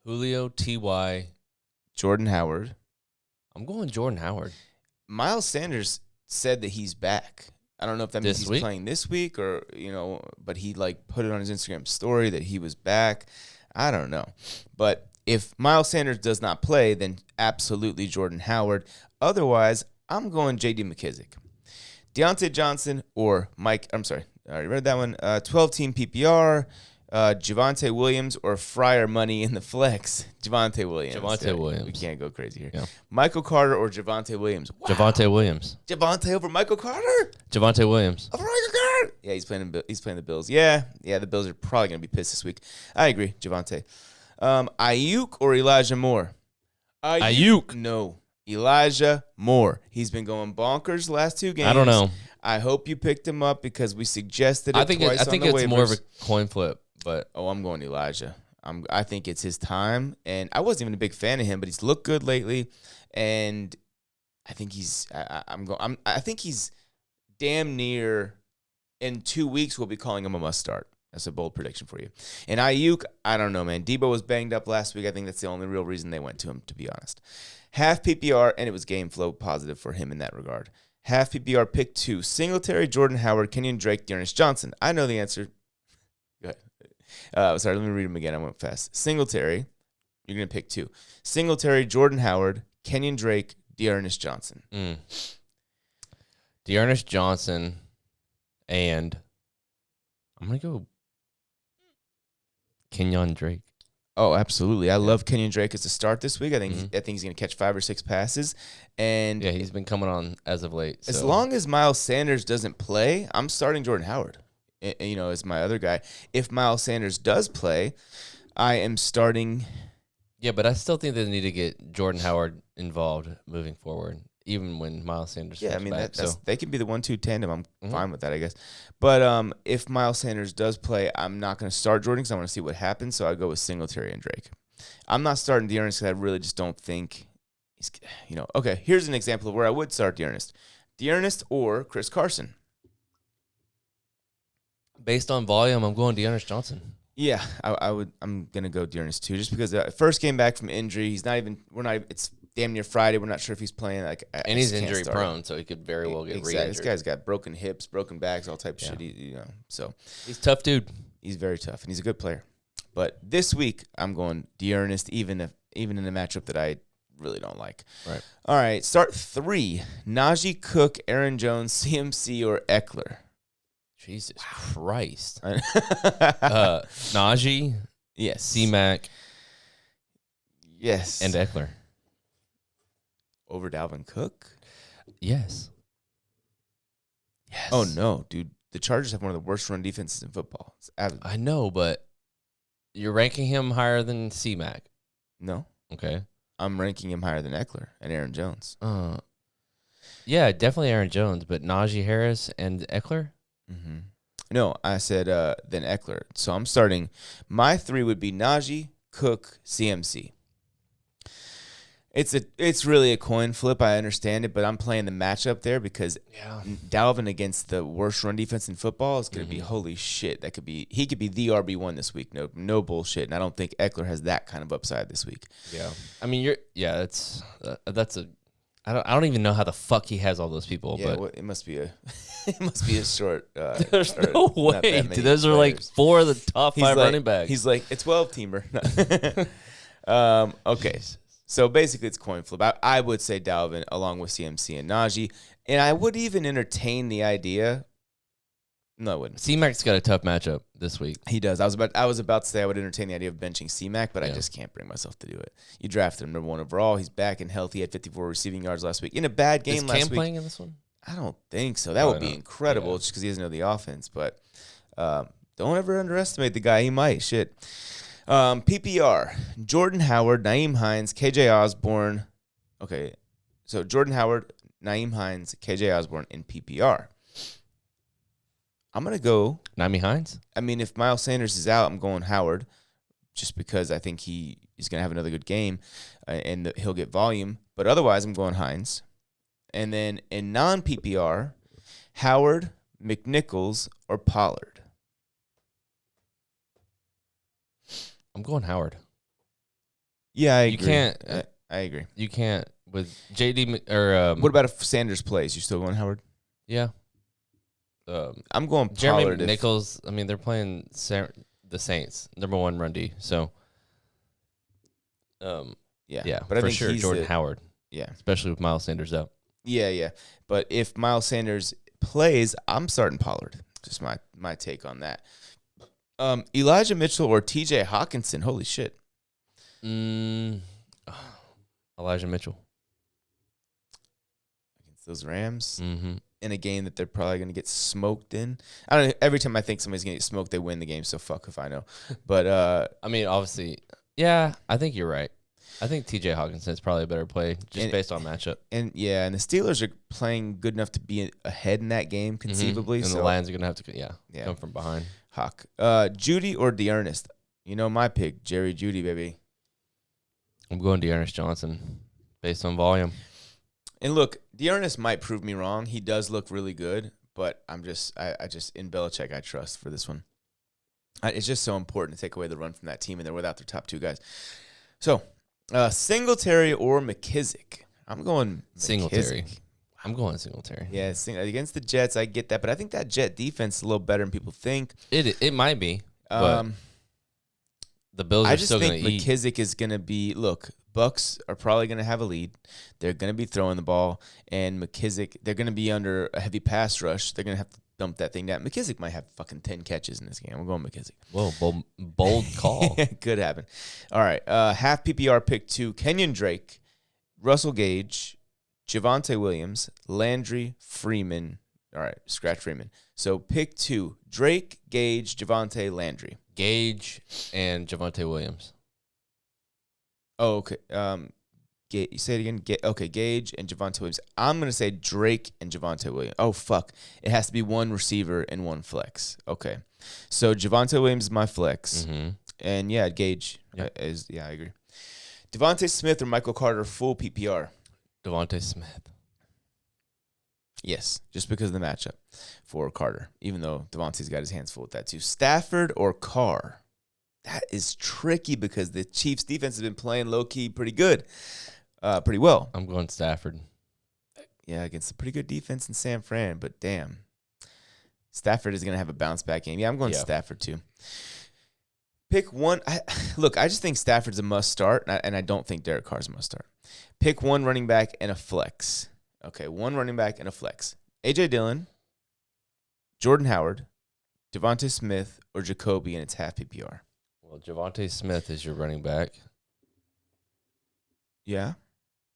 Julio, T.Y., Jordan Howard. I'm going Jordan Howard. Miles Sanders said that he's back. I don't know if that means he's playing this week or, but he put it on his Instagram story that he was back. I don't know. But if Miles Sanders does not play, then absolutely Jordan Howard. Otherwise, I'm going J.D. McKissick. Deontay Johnson or Mike, I'm sorry, I already read that one. 12-team PPR, Javonte Williams or Fryer money in the flex. Javonte Williams. Williams. We can't go crazy here. Yeah. Michael Carter or Javonte Williams. Wow. Javonte Williams. Javonte over Michael Carter? Javonte Williams. Over Michael Carter? Yeah, he's playing the Bills. Yeah, the Bills are probably going to be pissed this week. I agree, Javonte. Ayuk or Elijah Moore? Ayuk. No. Elijah Moore. He's been going bonkers the last 2 games. I don't know. I hope you picked him up because we suggested it twice I think on the it's waivers. more of a coin flip, but I'm going Elijah. I think it's his time, and I wasn't even a big fan of him, but he's looked good lately, and I think I think he's damn near. In 2 weeks, we'll be calling him a must start. That's a bold prediction for you. And Ayuk, I don't know, man. Debo was banged up last week. I think that's the only real reason they went to him, to be honest. Half PPR, and it was game flow positive for him in that regard. Half PPR pick 2, Singletary, Jordan Howard, Kenyan Drake, Dearness Johnson. I know the answer. Go ahead. Sorry, let me read them again. I went fast. Singletary, you're going to pick 2. Singletary, Jordan Howard, Kenyan Drake, Dearness Johnson. Dearness Johnson, and I'm going to go Kenyan Drake. Oh, absolutely. I love Kenyan Drake as a start this week. I think he's going to catch 5 or 6 passes. And yeah, he's been coming on as of late. As long as Miles Sanders doesn't play, I'm starting Jordan Howard, as my other guy. If Miles Sanders does play, I am starting. Yeah, but I still think they need to get Jordan Howard involved moving forward, even when Miles Sanders I mean, back. They can be the 1-2 tandem. I'm fine with that, I guess. But if Miles Sanders does play, I'm not going to start Jordan because I want to see what happens, so I go with Singletary and Drake. I'm not starting Dearness because I really just don't think he's, Okay, here's an example of where I would start Dearness. Dearness or Chris Carson. Based on volume, I'm going Dearness Johnson. Yeah, I'm gonna go Dearness too, just because first came back from injury. It's damn near Friday. We're not sure if he's playing. And he's injury prone, so he could very well get re-injured. This guy's got broken hips, broken backs, all type of shit. So he's a tough dude. He's very tough, and he's a good player. But this week, I'm going Dearness, even in a matchup that I really don't like. Right. All right, start 3: Najee, Cook, Aaron Jones, CMC, or Eckler. Jesus Christ. Najee, yes. C-Mac, yes, and Eckler. Over Dalvin Cook? Yes. Oh, no, dude. The Chargers have one of the worst run defenses in football. I know, but you're ranking him higher than C-Mac. No. Okay. I'm ranking him higher than Eckler and Aaron Jones. Yeah, definitely Aaron Jones, but Najee Harris and Eckler? Mm-hmm. No, I said then Eckler. So I'm starting. My 3 would be Najee, Cook, CMC. It's really a coin flip. I understand it, but I'm playing the matchup there because Dalvin against the worst run defense in football is going to be holy shit. He could be the RB1 this week. No bullshit. And I don't think Eckler has that kind of upside this week. Yeah, I mean that's a. I don't even know how the fuck he has all those people. Yeah, but it must be a short. There's no way. Dude, those are like 4 of the top 5 running backs. He's like a 12-teamer. Okay. So basically, it's coin flip. I would say Dalvin along with CMC and Najee, and I would even entertain the idea. No, I wouldn't. C-Mac's got a tough matchup this week. He does. I was about to say I would entertain the idea of benching C-Mac, but I just can't bring myself to do it. You drafted him number 1 overall. He's back and healthy. He had 54 receiving yards last week in a bad game last week. Is Cam playing in this one? I don't think so. That would be incredible just because he doesn't know the offense. But don't ever underestimate the guy. He might. Shit. PPR, Jordan Howard, Nyheim Hines, KJ Osborne. Okay, so Jordan Howard, Nyheim Hines, KJ Osborne in PPR. I'm going to go. Nyheim Hines? I mean, if Miles Sanders is out, I'm going Howard just because I think he's going to have another good game and he'll get volume. But otherwise, I'm going Hines. And then in non-PPR, Howard, McNichols, or Pollard. I'm going Howard. Yeah, I agree. You can't. I agree. You can't with JD or. What about if Sanders plays? You still going Howard? Yeah. I'm going Jeremy Pollard. Nichols. I mean, they're playing the Saints, number 1 run D. So. Yeah, but I think sure Jordan Howard. Yeah, especially with Miles Sanders out. Yeah. But if Miles Sanders plays, I'm starting Pollard. Just my take on that. Elijah Mitchell or TJ Hawkinson? Holy shit. Elijah Mitchell. Against those Rams in a game that they're probably going to get smoked in. I don't know. Every time I think somebody's going to get smoked, they win the game. So fuck if I know. But I mean, obviously, Yeah, I think you're right. I think T.J. Hawkinson is probably a better play based on matchup. And the Steelers are playing good enough to be ahead in that game conceivably. And the Lions are going to have to come from behind. Hawk. Judy or D'Ernest? You know my pick, Jerry Judy, baby. I'm going D'Ernest Johnson based on volume. And look, D'Ernest might prove me wrong. He does look really good, but I just in Belichick I trust for this one. It's just so important to take away the run from that team, and they're without their top two guys. So, Singletary or McKissick? I'm going Singletary. I'm going Singletary. Yeah, against the Jets, I get that, but I think that Jet defense is a little better than people think. It might be, but the Bills are still going to eat. I just think McKissick is going to be – look, Bucks are probably going to have a lead. They're going to be throwing the ball, and McKissick – they're going to be under a heavy pass rush. They're going to have to dump that thing down. McKissick might have fucking 10 catches in this game. I'm going McKissick. Whoa, bold call. Could happen. All right, half PPR pick 2, Kenyan Drake, Russell Gage, Javonte Williams, Landry, Freeman. All right, scratch Freeman. So pick 2, Drake, Gage, Javonte, Landry. Gage and Javonte Williams. Oh, okay. You say it again. Okay, Gage and Javonte Williams. I'm going to say Drake and Javonte Williams. Oh, fuck. It has to be one receiver and one flex. Okay. So Javonte Williams is my flex. Mm-hmm. And, yeah, Gage is, I agree. Davonte Smith or Michael Carter, full PPR? Davonte Smith. Yes, just because of the matchup for Carter, even though Devontae's got his hands full with that too. Stafford or Carr? That is tricky because the Chiefs' defense has been playing low-key pretty good, pretty well. I'm going Stafford. Yeah, against a pretty good defense in San Fran, but damn. Stafford is going to have a bounce-back game. Yeah, I'm going Stafford too. Pick one. Look, I just think Stafford's a must-start, and I don't think Derek Carr's a must-start. Pick one running back and a flex. Okay, one running back and a flex. A.J. Dillon, Jordan Howard, Davonte Smith, or Jacoby, and it's half PPR. Well, Javonte Smith is your running back. Yeah.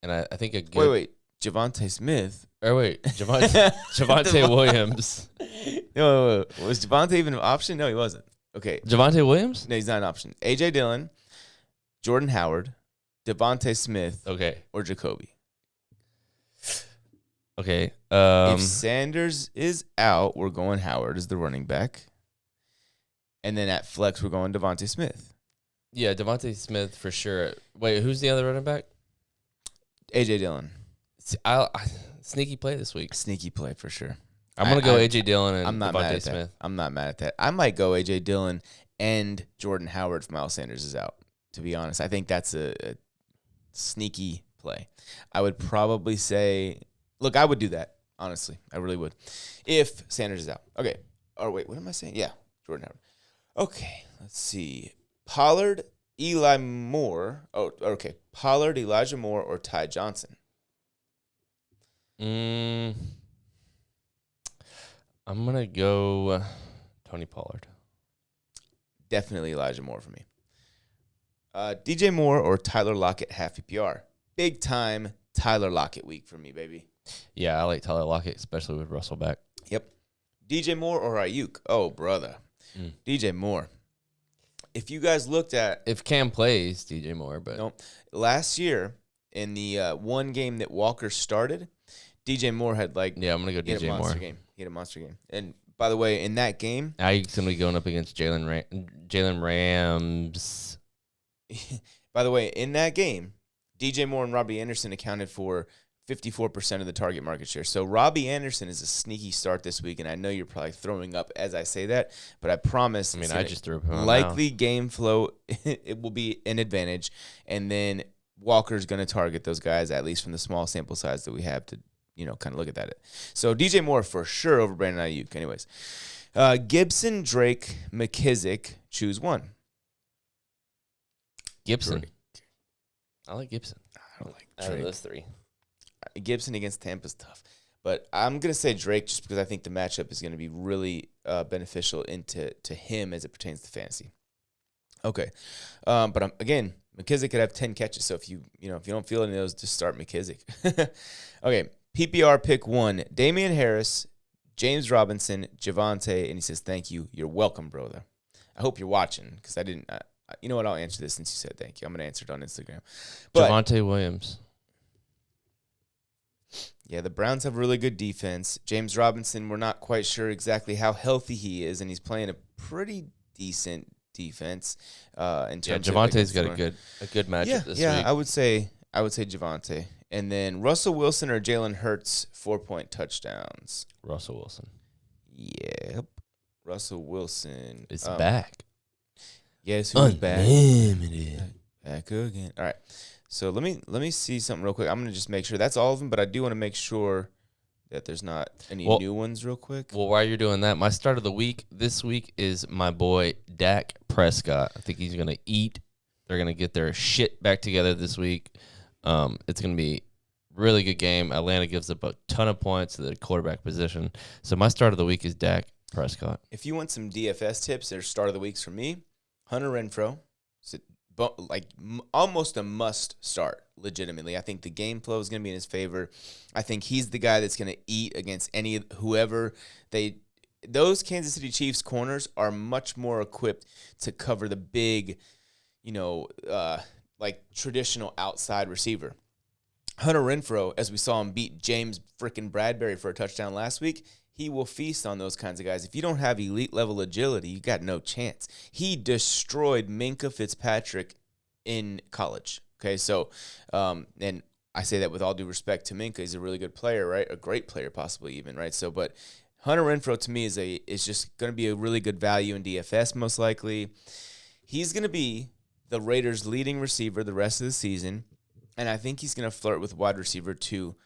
And I think a good... Wait. Javonte Smith? Javonte Williams. No. Was Javonte even an option? No, he wasn't. Okay. Javonte Williams? No, he's not an option. A.J. Dillon, Jordan Howard, Davonte Smith, or Jacoby. Okay. If Sanders is out, we're going Howard as the running back. And then at flex, we're going Davonte Smith. Yeah, Davonte Smith for sure. Wait, who's the other running back? A.J. Dillon. Sneaky play this week. Sneaky play for sure. I'm going to go A.J. Dillon and Davonte Smith. I'm not mad at that. I might go A.J. Dillon and Jordan Howard if Miles Sanders is out, to be honest. I think that's a sneaky play. I would probably say... Look, I would do that, honestly. I really would. If Sanders is out. Okay. Or wait, what am I saying? Yeah, Jordan Howard. Okay, let's see. Pollard, Eli Moore. Oh, okay. Pollard, Elijah Moore, or Ty Johnson? I'm going to go Tony Pollard. Definitely Elijah Moore for me. DJ Moore or Tyler Lockett, half PPR. Big time Tyler Lockett week for me, baby. Yeah, I like Tyler Lockett, especially with Russell back. Yep. DJ Moore or Ayuk? Oh, brother. DJ Moore. If you guys looked at... If Cam plays, DJ Moore, but... No. Last year, in the one game that Walker started, DJ Moore had Yeah, I'm going to go DJ Moore. He had a monster game. And, by the way, in that game... Ayuk's going to be going up against Jalen Rams. By the way, in that game, DJ Moore and Robbie Anderson accounted for 54% of the target market share. So Robbie Anderson is a sneaky start this week, and I know you're probably throwing up as I say that, but I promise. I just threw up. Likely game flow, it will be an advantage, and then Walker's going to target those guys, at least from the small sample size that we have to, kind of look at that. So DJ Moore for sure over Brandon Ayuk. Anyways, Gibson, Drake, McKissick, choose one. Gibson. Drake. I like Gibson. I don't like Drake. Out of those three. Gibson against Tampa's tough. But I'm going to say Drake just because I think the matchup is going to be really beneficial to him as it pertains to fantasy. Okay. But again, McKissick could have 10 catches. So if you don't feel any of those, just start McKissick. Okay. PPR pick 1, Damian Harris, James Robinson, Javonte, and he says, thank you. You're welcome, brother. I hope you're watching because I didn't you know what? I'll answer this since you said thank you. I'm going to answer it on Instagram. But, Javonte Williams. Yeah, the Browns have a really good defense. James Robinson, we're not quite sure exactly how healthy he is, and he's playing a pretty decent defense. Javonte's got a good matchup this week. Yeah, I would say Javonte. And then Russell Wilson or Jalen Hurts, 4-point touchdowns. Russell Wilson. Yep. Russell Wilson is back. Yes, who's back? Back again. All right. So let me see something real quick. I'm going to just make sure that's all of them, but I do want to make sure that there's not any new ones real quick. Well, while you're doing that, my start of the week this week is my boy Dak Prescott. I think he's going to eat. They're going to get their shit back together this week. It's going to be a really good game. Atlanta gives up a ton of points to the quarterback position. So my start of the week is Dak Prescott. If you want some DFS tips, there's start of the weeks for me. Hunter Renfro. Almost a must start, legitimately. I think the game flow is going to be in his favor. I think he's the guy that's going to eat against whoever those Kansas City Chiefs corners are much more equipped to cover the big, traditional outside receiver. Hunter Renfro, as we saw him beat James frickin' Bradbury for a touchdown last week, he will feast on those kinds of guys. If you don't have elite level agility, you got no chance. He destroyed Minkah Fitzpatrick in college. Okay, so and I say that with all due respect to Minkah. He's a really good player, right? A great player, possibly even, right? So, but Hunter Renfro to me is just going to be a really good value in DFS, most likely. He's going to be the Raiders' leading receiver the rest of the season, and I think he's going to flirt with wide receiver 2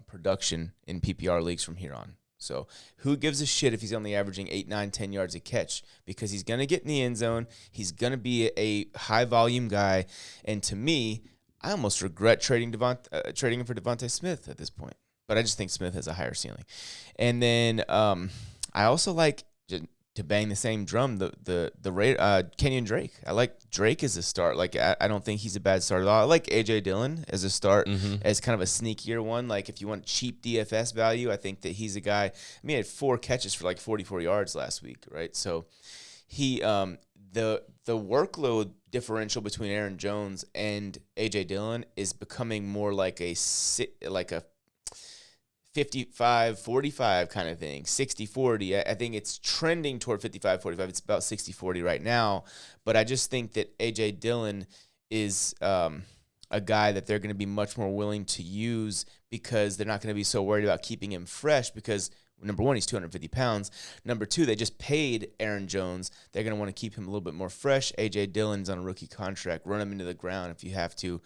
production in PPR leagues from here on. So who gives a shit if he's only averaging 8, 9, 10 yards a catch? Because he's going to get in the end zone. He's going to be a high-volume guy. And to me, I almost regret trading him for Davonte Smith at this point. But I just think Smith has a higher ceiling. And then I also like, to bang the same drum, the Kenyan Drake. I like Drake as a start. Like I don't think he's a bad start at all. I like A.J. Dillon as a start, as kind of a sneakier one. Like if you want cheap DFS value, I think that he's a guy. I mean, he had 4 catches for like 44 yards last week, right? So he the workload differential between Aaron Jones and A.J. Dillon is becoming more like a 55-45 kind of thing, 60-40. I think it's trending toward 55-45. It's about 60-40 right now. But I just think that A.J. Dillon is a guy that they're going to be much more willing to use because they're not going to be so worried about keeping him fresh because, number one, he's 250 pounds. Number two, they just paid Aaron Jones. They're going to want to keep him a little bit more fresh. A.J. Dillon's on a rookie contract. Run him into the ground if you have to.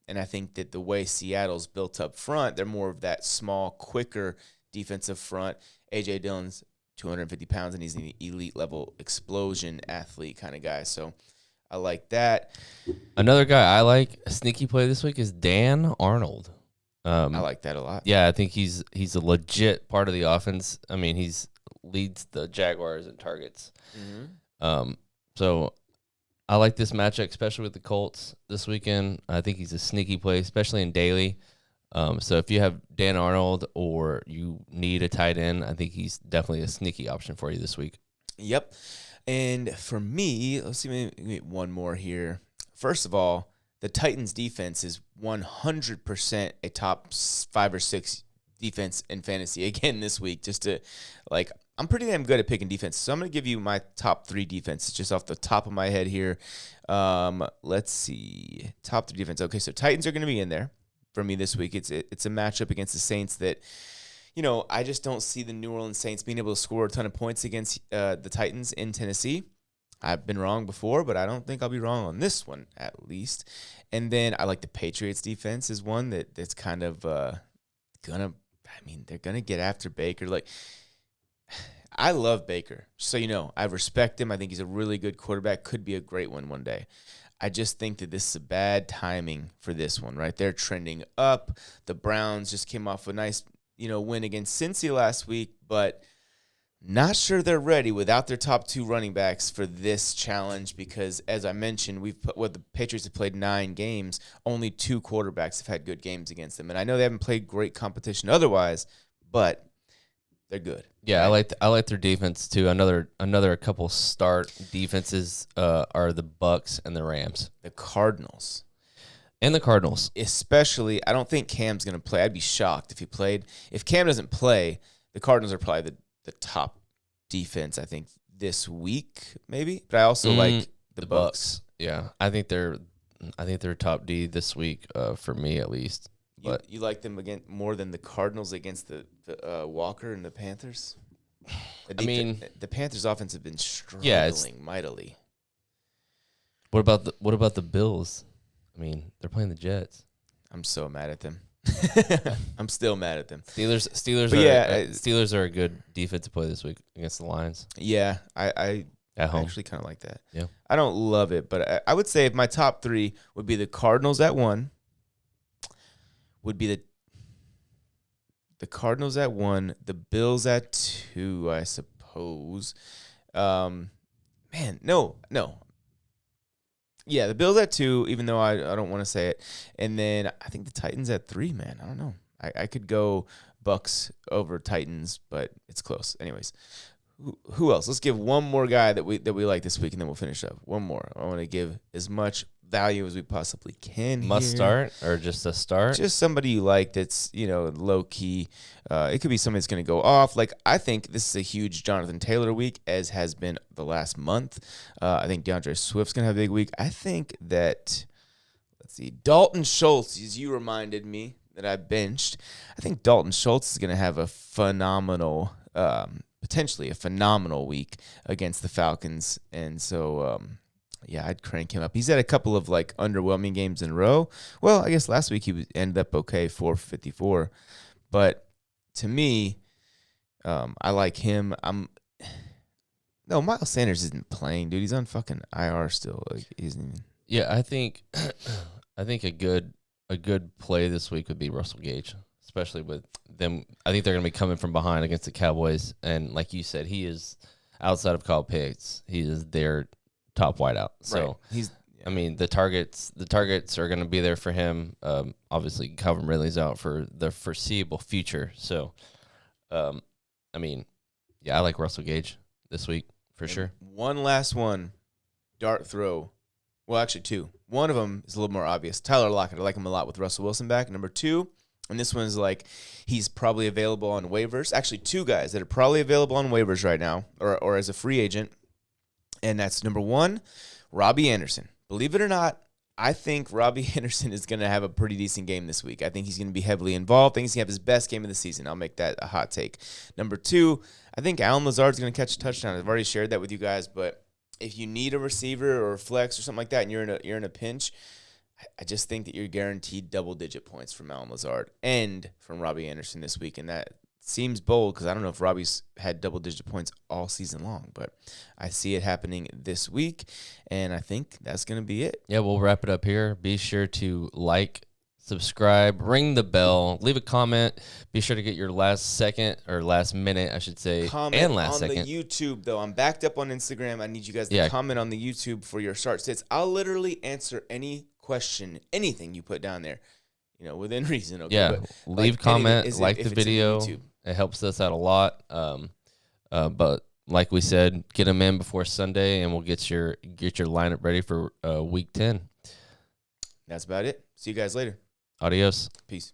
And I think that the way Seattle's built up front, they're more of that small, quicker defensive front. A.J. Dillon's 250 pounds, and he's an elite-level explosion athlete kind of guy. So I like that. Another guy I like, a sneaky play this week, is Dan Arnold. I like that a lot. Yeah, I think he's a legit part of the offense. I mean, he's leads the Jaguars in targets. So I like this matchup, especially with the Colts this weekend. I think he's a sneaky play, especially in daily. So if you have Dan Arnold or you need a tight end, I think he's definitely a sneaky option for you this week. Yep. And for me, let's see, maybe one more here. First of all, the Titans defense is 100% a top 5 or 6 defense in fantasy again this week. I'm pretty damn good at picking defense, so I'm going to give you my top 3 defenses just off the top of my head here. Let's see. Top 3 defense. Okay, so Titans are going to be in there for me this week. It's a matchup against the Saints that, I just don't see the New Orleans Saints being able to score a ton of points against the Titans in Tennessee. I've been wrong before, but I don't think I'll be wrong on this one at least. And then I like the Patriots defense is one that's kind of they're going to get after Baker. I love Baker. So, I respect him. I think he's a really good quarterback. Could be a great one day. I just think that this is a bad timing for this one, right? They're trending up. The Browns just came off a nice, win against Cincy last week, but not sure they're ready without their top 2 running backs for this challenge because, as I mentioned, the Patriots have played 9 games. Only 2 quarterbacks have had good games against them. And I know they haven't played great competition otherwise, but They're good. Yeah, right? I like their defense too. Another couple start defenses are the Bucks and the Rams. The Cardinals. And the Cardinals. Especially, I don't think Cam's going to play. I'd be shocked if he played. If Cam doesn't play, the Cardinals are probably the top defense, I think, this week, maybe. But I also like the Bucks. Yeah, I think they're top D this week, for me at least. But you like them again more than the Cardinals against the Walker and the Panthers? The Panthers' offense have been struggling mightily. What about the Bills? I mean, they're playing the Jets. I'm so mad at them. I'm still mad at them. Steelers are a good defense to play this week against the Lions. Yeah, I at home. Actually kind of like that. Yeah, I don't love it, but I would say if my top three would be the Cardinals at 1, would be the Cardinals at 1, the Bills at 2, I suppose. No. Yeah, the Bills at 2, even though I don't want to say it. And then I think the Titans at 3, man. I don't know. I could go Bucks over Titans, but it's close. Anyways, who else? Let's give one more guy that we like this week, and then we'll finish up. One more. I want to give as much value as we possibly can. Must start or just a start? Just somebody you like that's, low key. It could be somebody that's going to go off. Like, I think this is a huge Jonathan Taylor week, as has been the last month. I think DeAndre Swift's going to have a big week. I think that, Dalton Schultz, as you reminded me that I benched. I think Dalton Schultz is going to have a phenomenal, potentially a phenomenal week against the Falcons. And so, I'd crank him up. He's had a couple of underwhelming games in a row. Well, I guess last week he ended up okay, 454. But to me, I like him. No, Miles Sanders isn't playing, dude. He's on fucking IR still. He isn't even. Yeah, I think a good play this week would be Russell Gage, especially with them. I think they're going to be coming from behind against the Cowboys, and like you said, he is outside of Kyle Pitts. He is their top wideout. So right. The targets are going to be there for him. Obviously, Calvin Ridley's out for the foreseeable future. So, I like Russell Gage this week for sure. One last one, dart throw. Well, actually two. One of them is a little more obvious. Tyler Lockett. I like him a lot with Russell Wilson back. Number 2, and this one's he's probably available on waivers. Actually, 2 guys that are probably available on waivers right now, or as a free agent. And that's number 1, Robbie Anderson. Believe it or not, I think Robbie Anderson is going to have a pretty decent game this week. I think he's going to be heavily involved. I think he's going to have his best game of the season. I'll make that a hot take. Number 2, I think Alan Lazar is going to catch a touchdown. I've already shared that with you guys, but if you need a receiver or a flex or something like that and you're in a pinch, I just think that you're guaranteed double-digit points from Alan Lazard and from Robbie Anderson this week, and that seems bold because I don't know if Robbie's had double-digit points all season long, but I see it happening this week, and I think that's going to be it. Yeah, we'll wrap it up here. Be sure to subscribe, ring the bell, leave a comment. Be sure to get your last minute, I should say, comment and last on second. The YouTube, though. I'm backed up on Instagram. I need you guys to comment on the YouTube for your start sits. I'll literally answer any question, anything you put down there, within reason. Okay? Yeah, but leave comment, the video. It helps us out a lot. But like we said, get them in before Sunday, and we'll get your lineup ready for week 10. That's about it. See you guys later. Adios. Peace.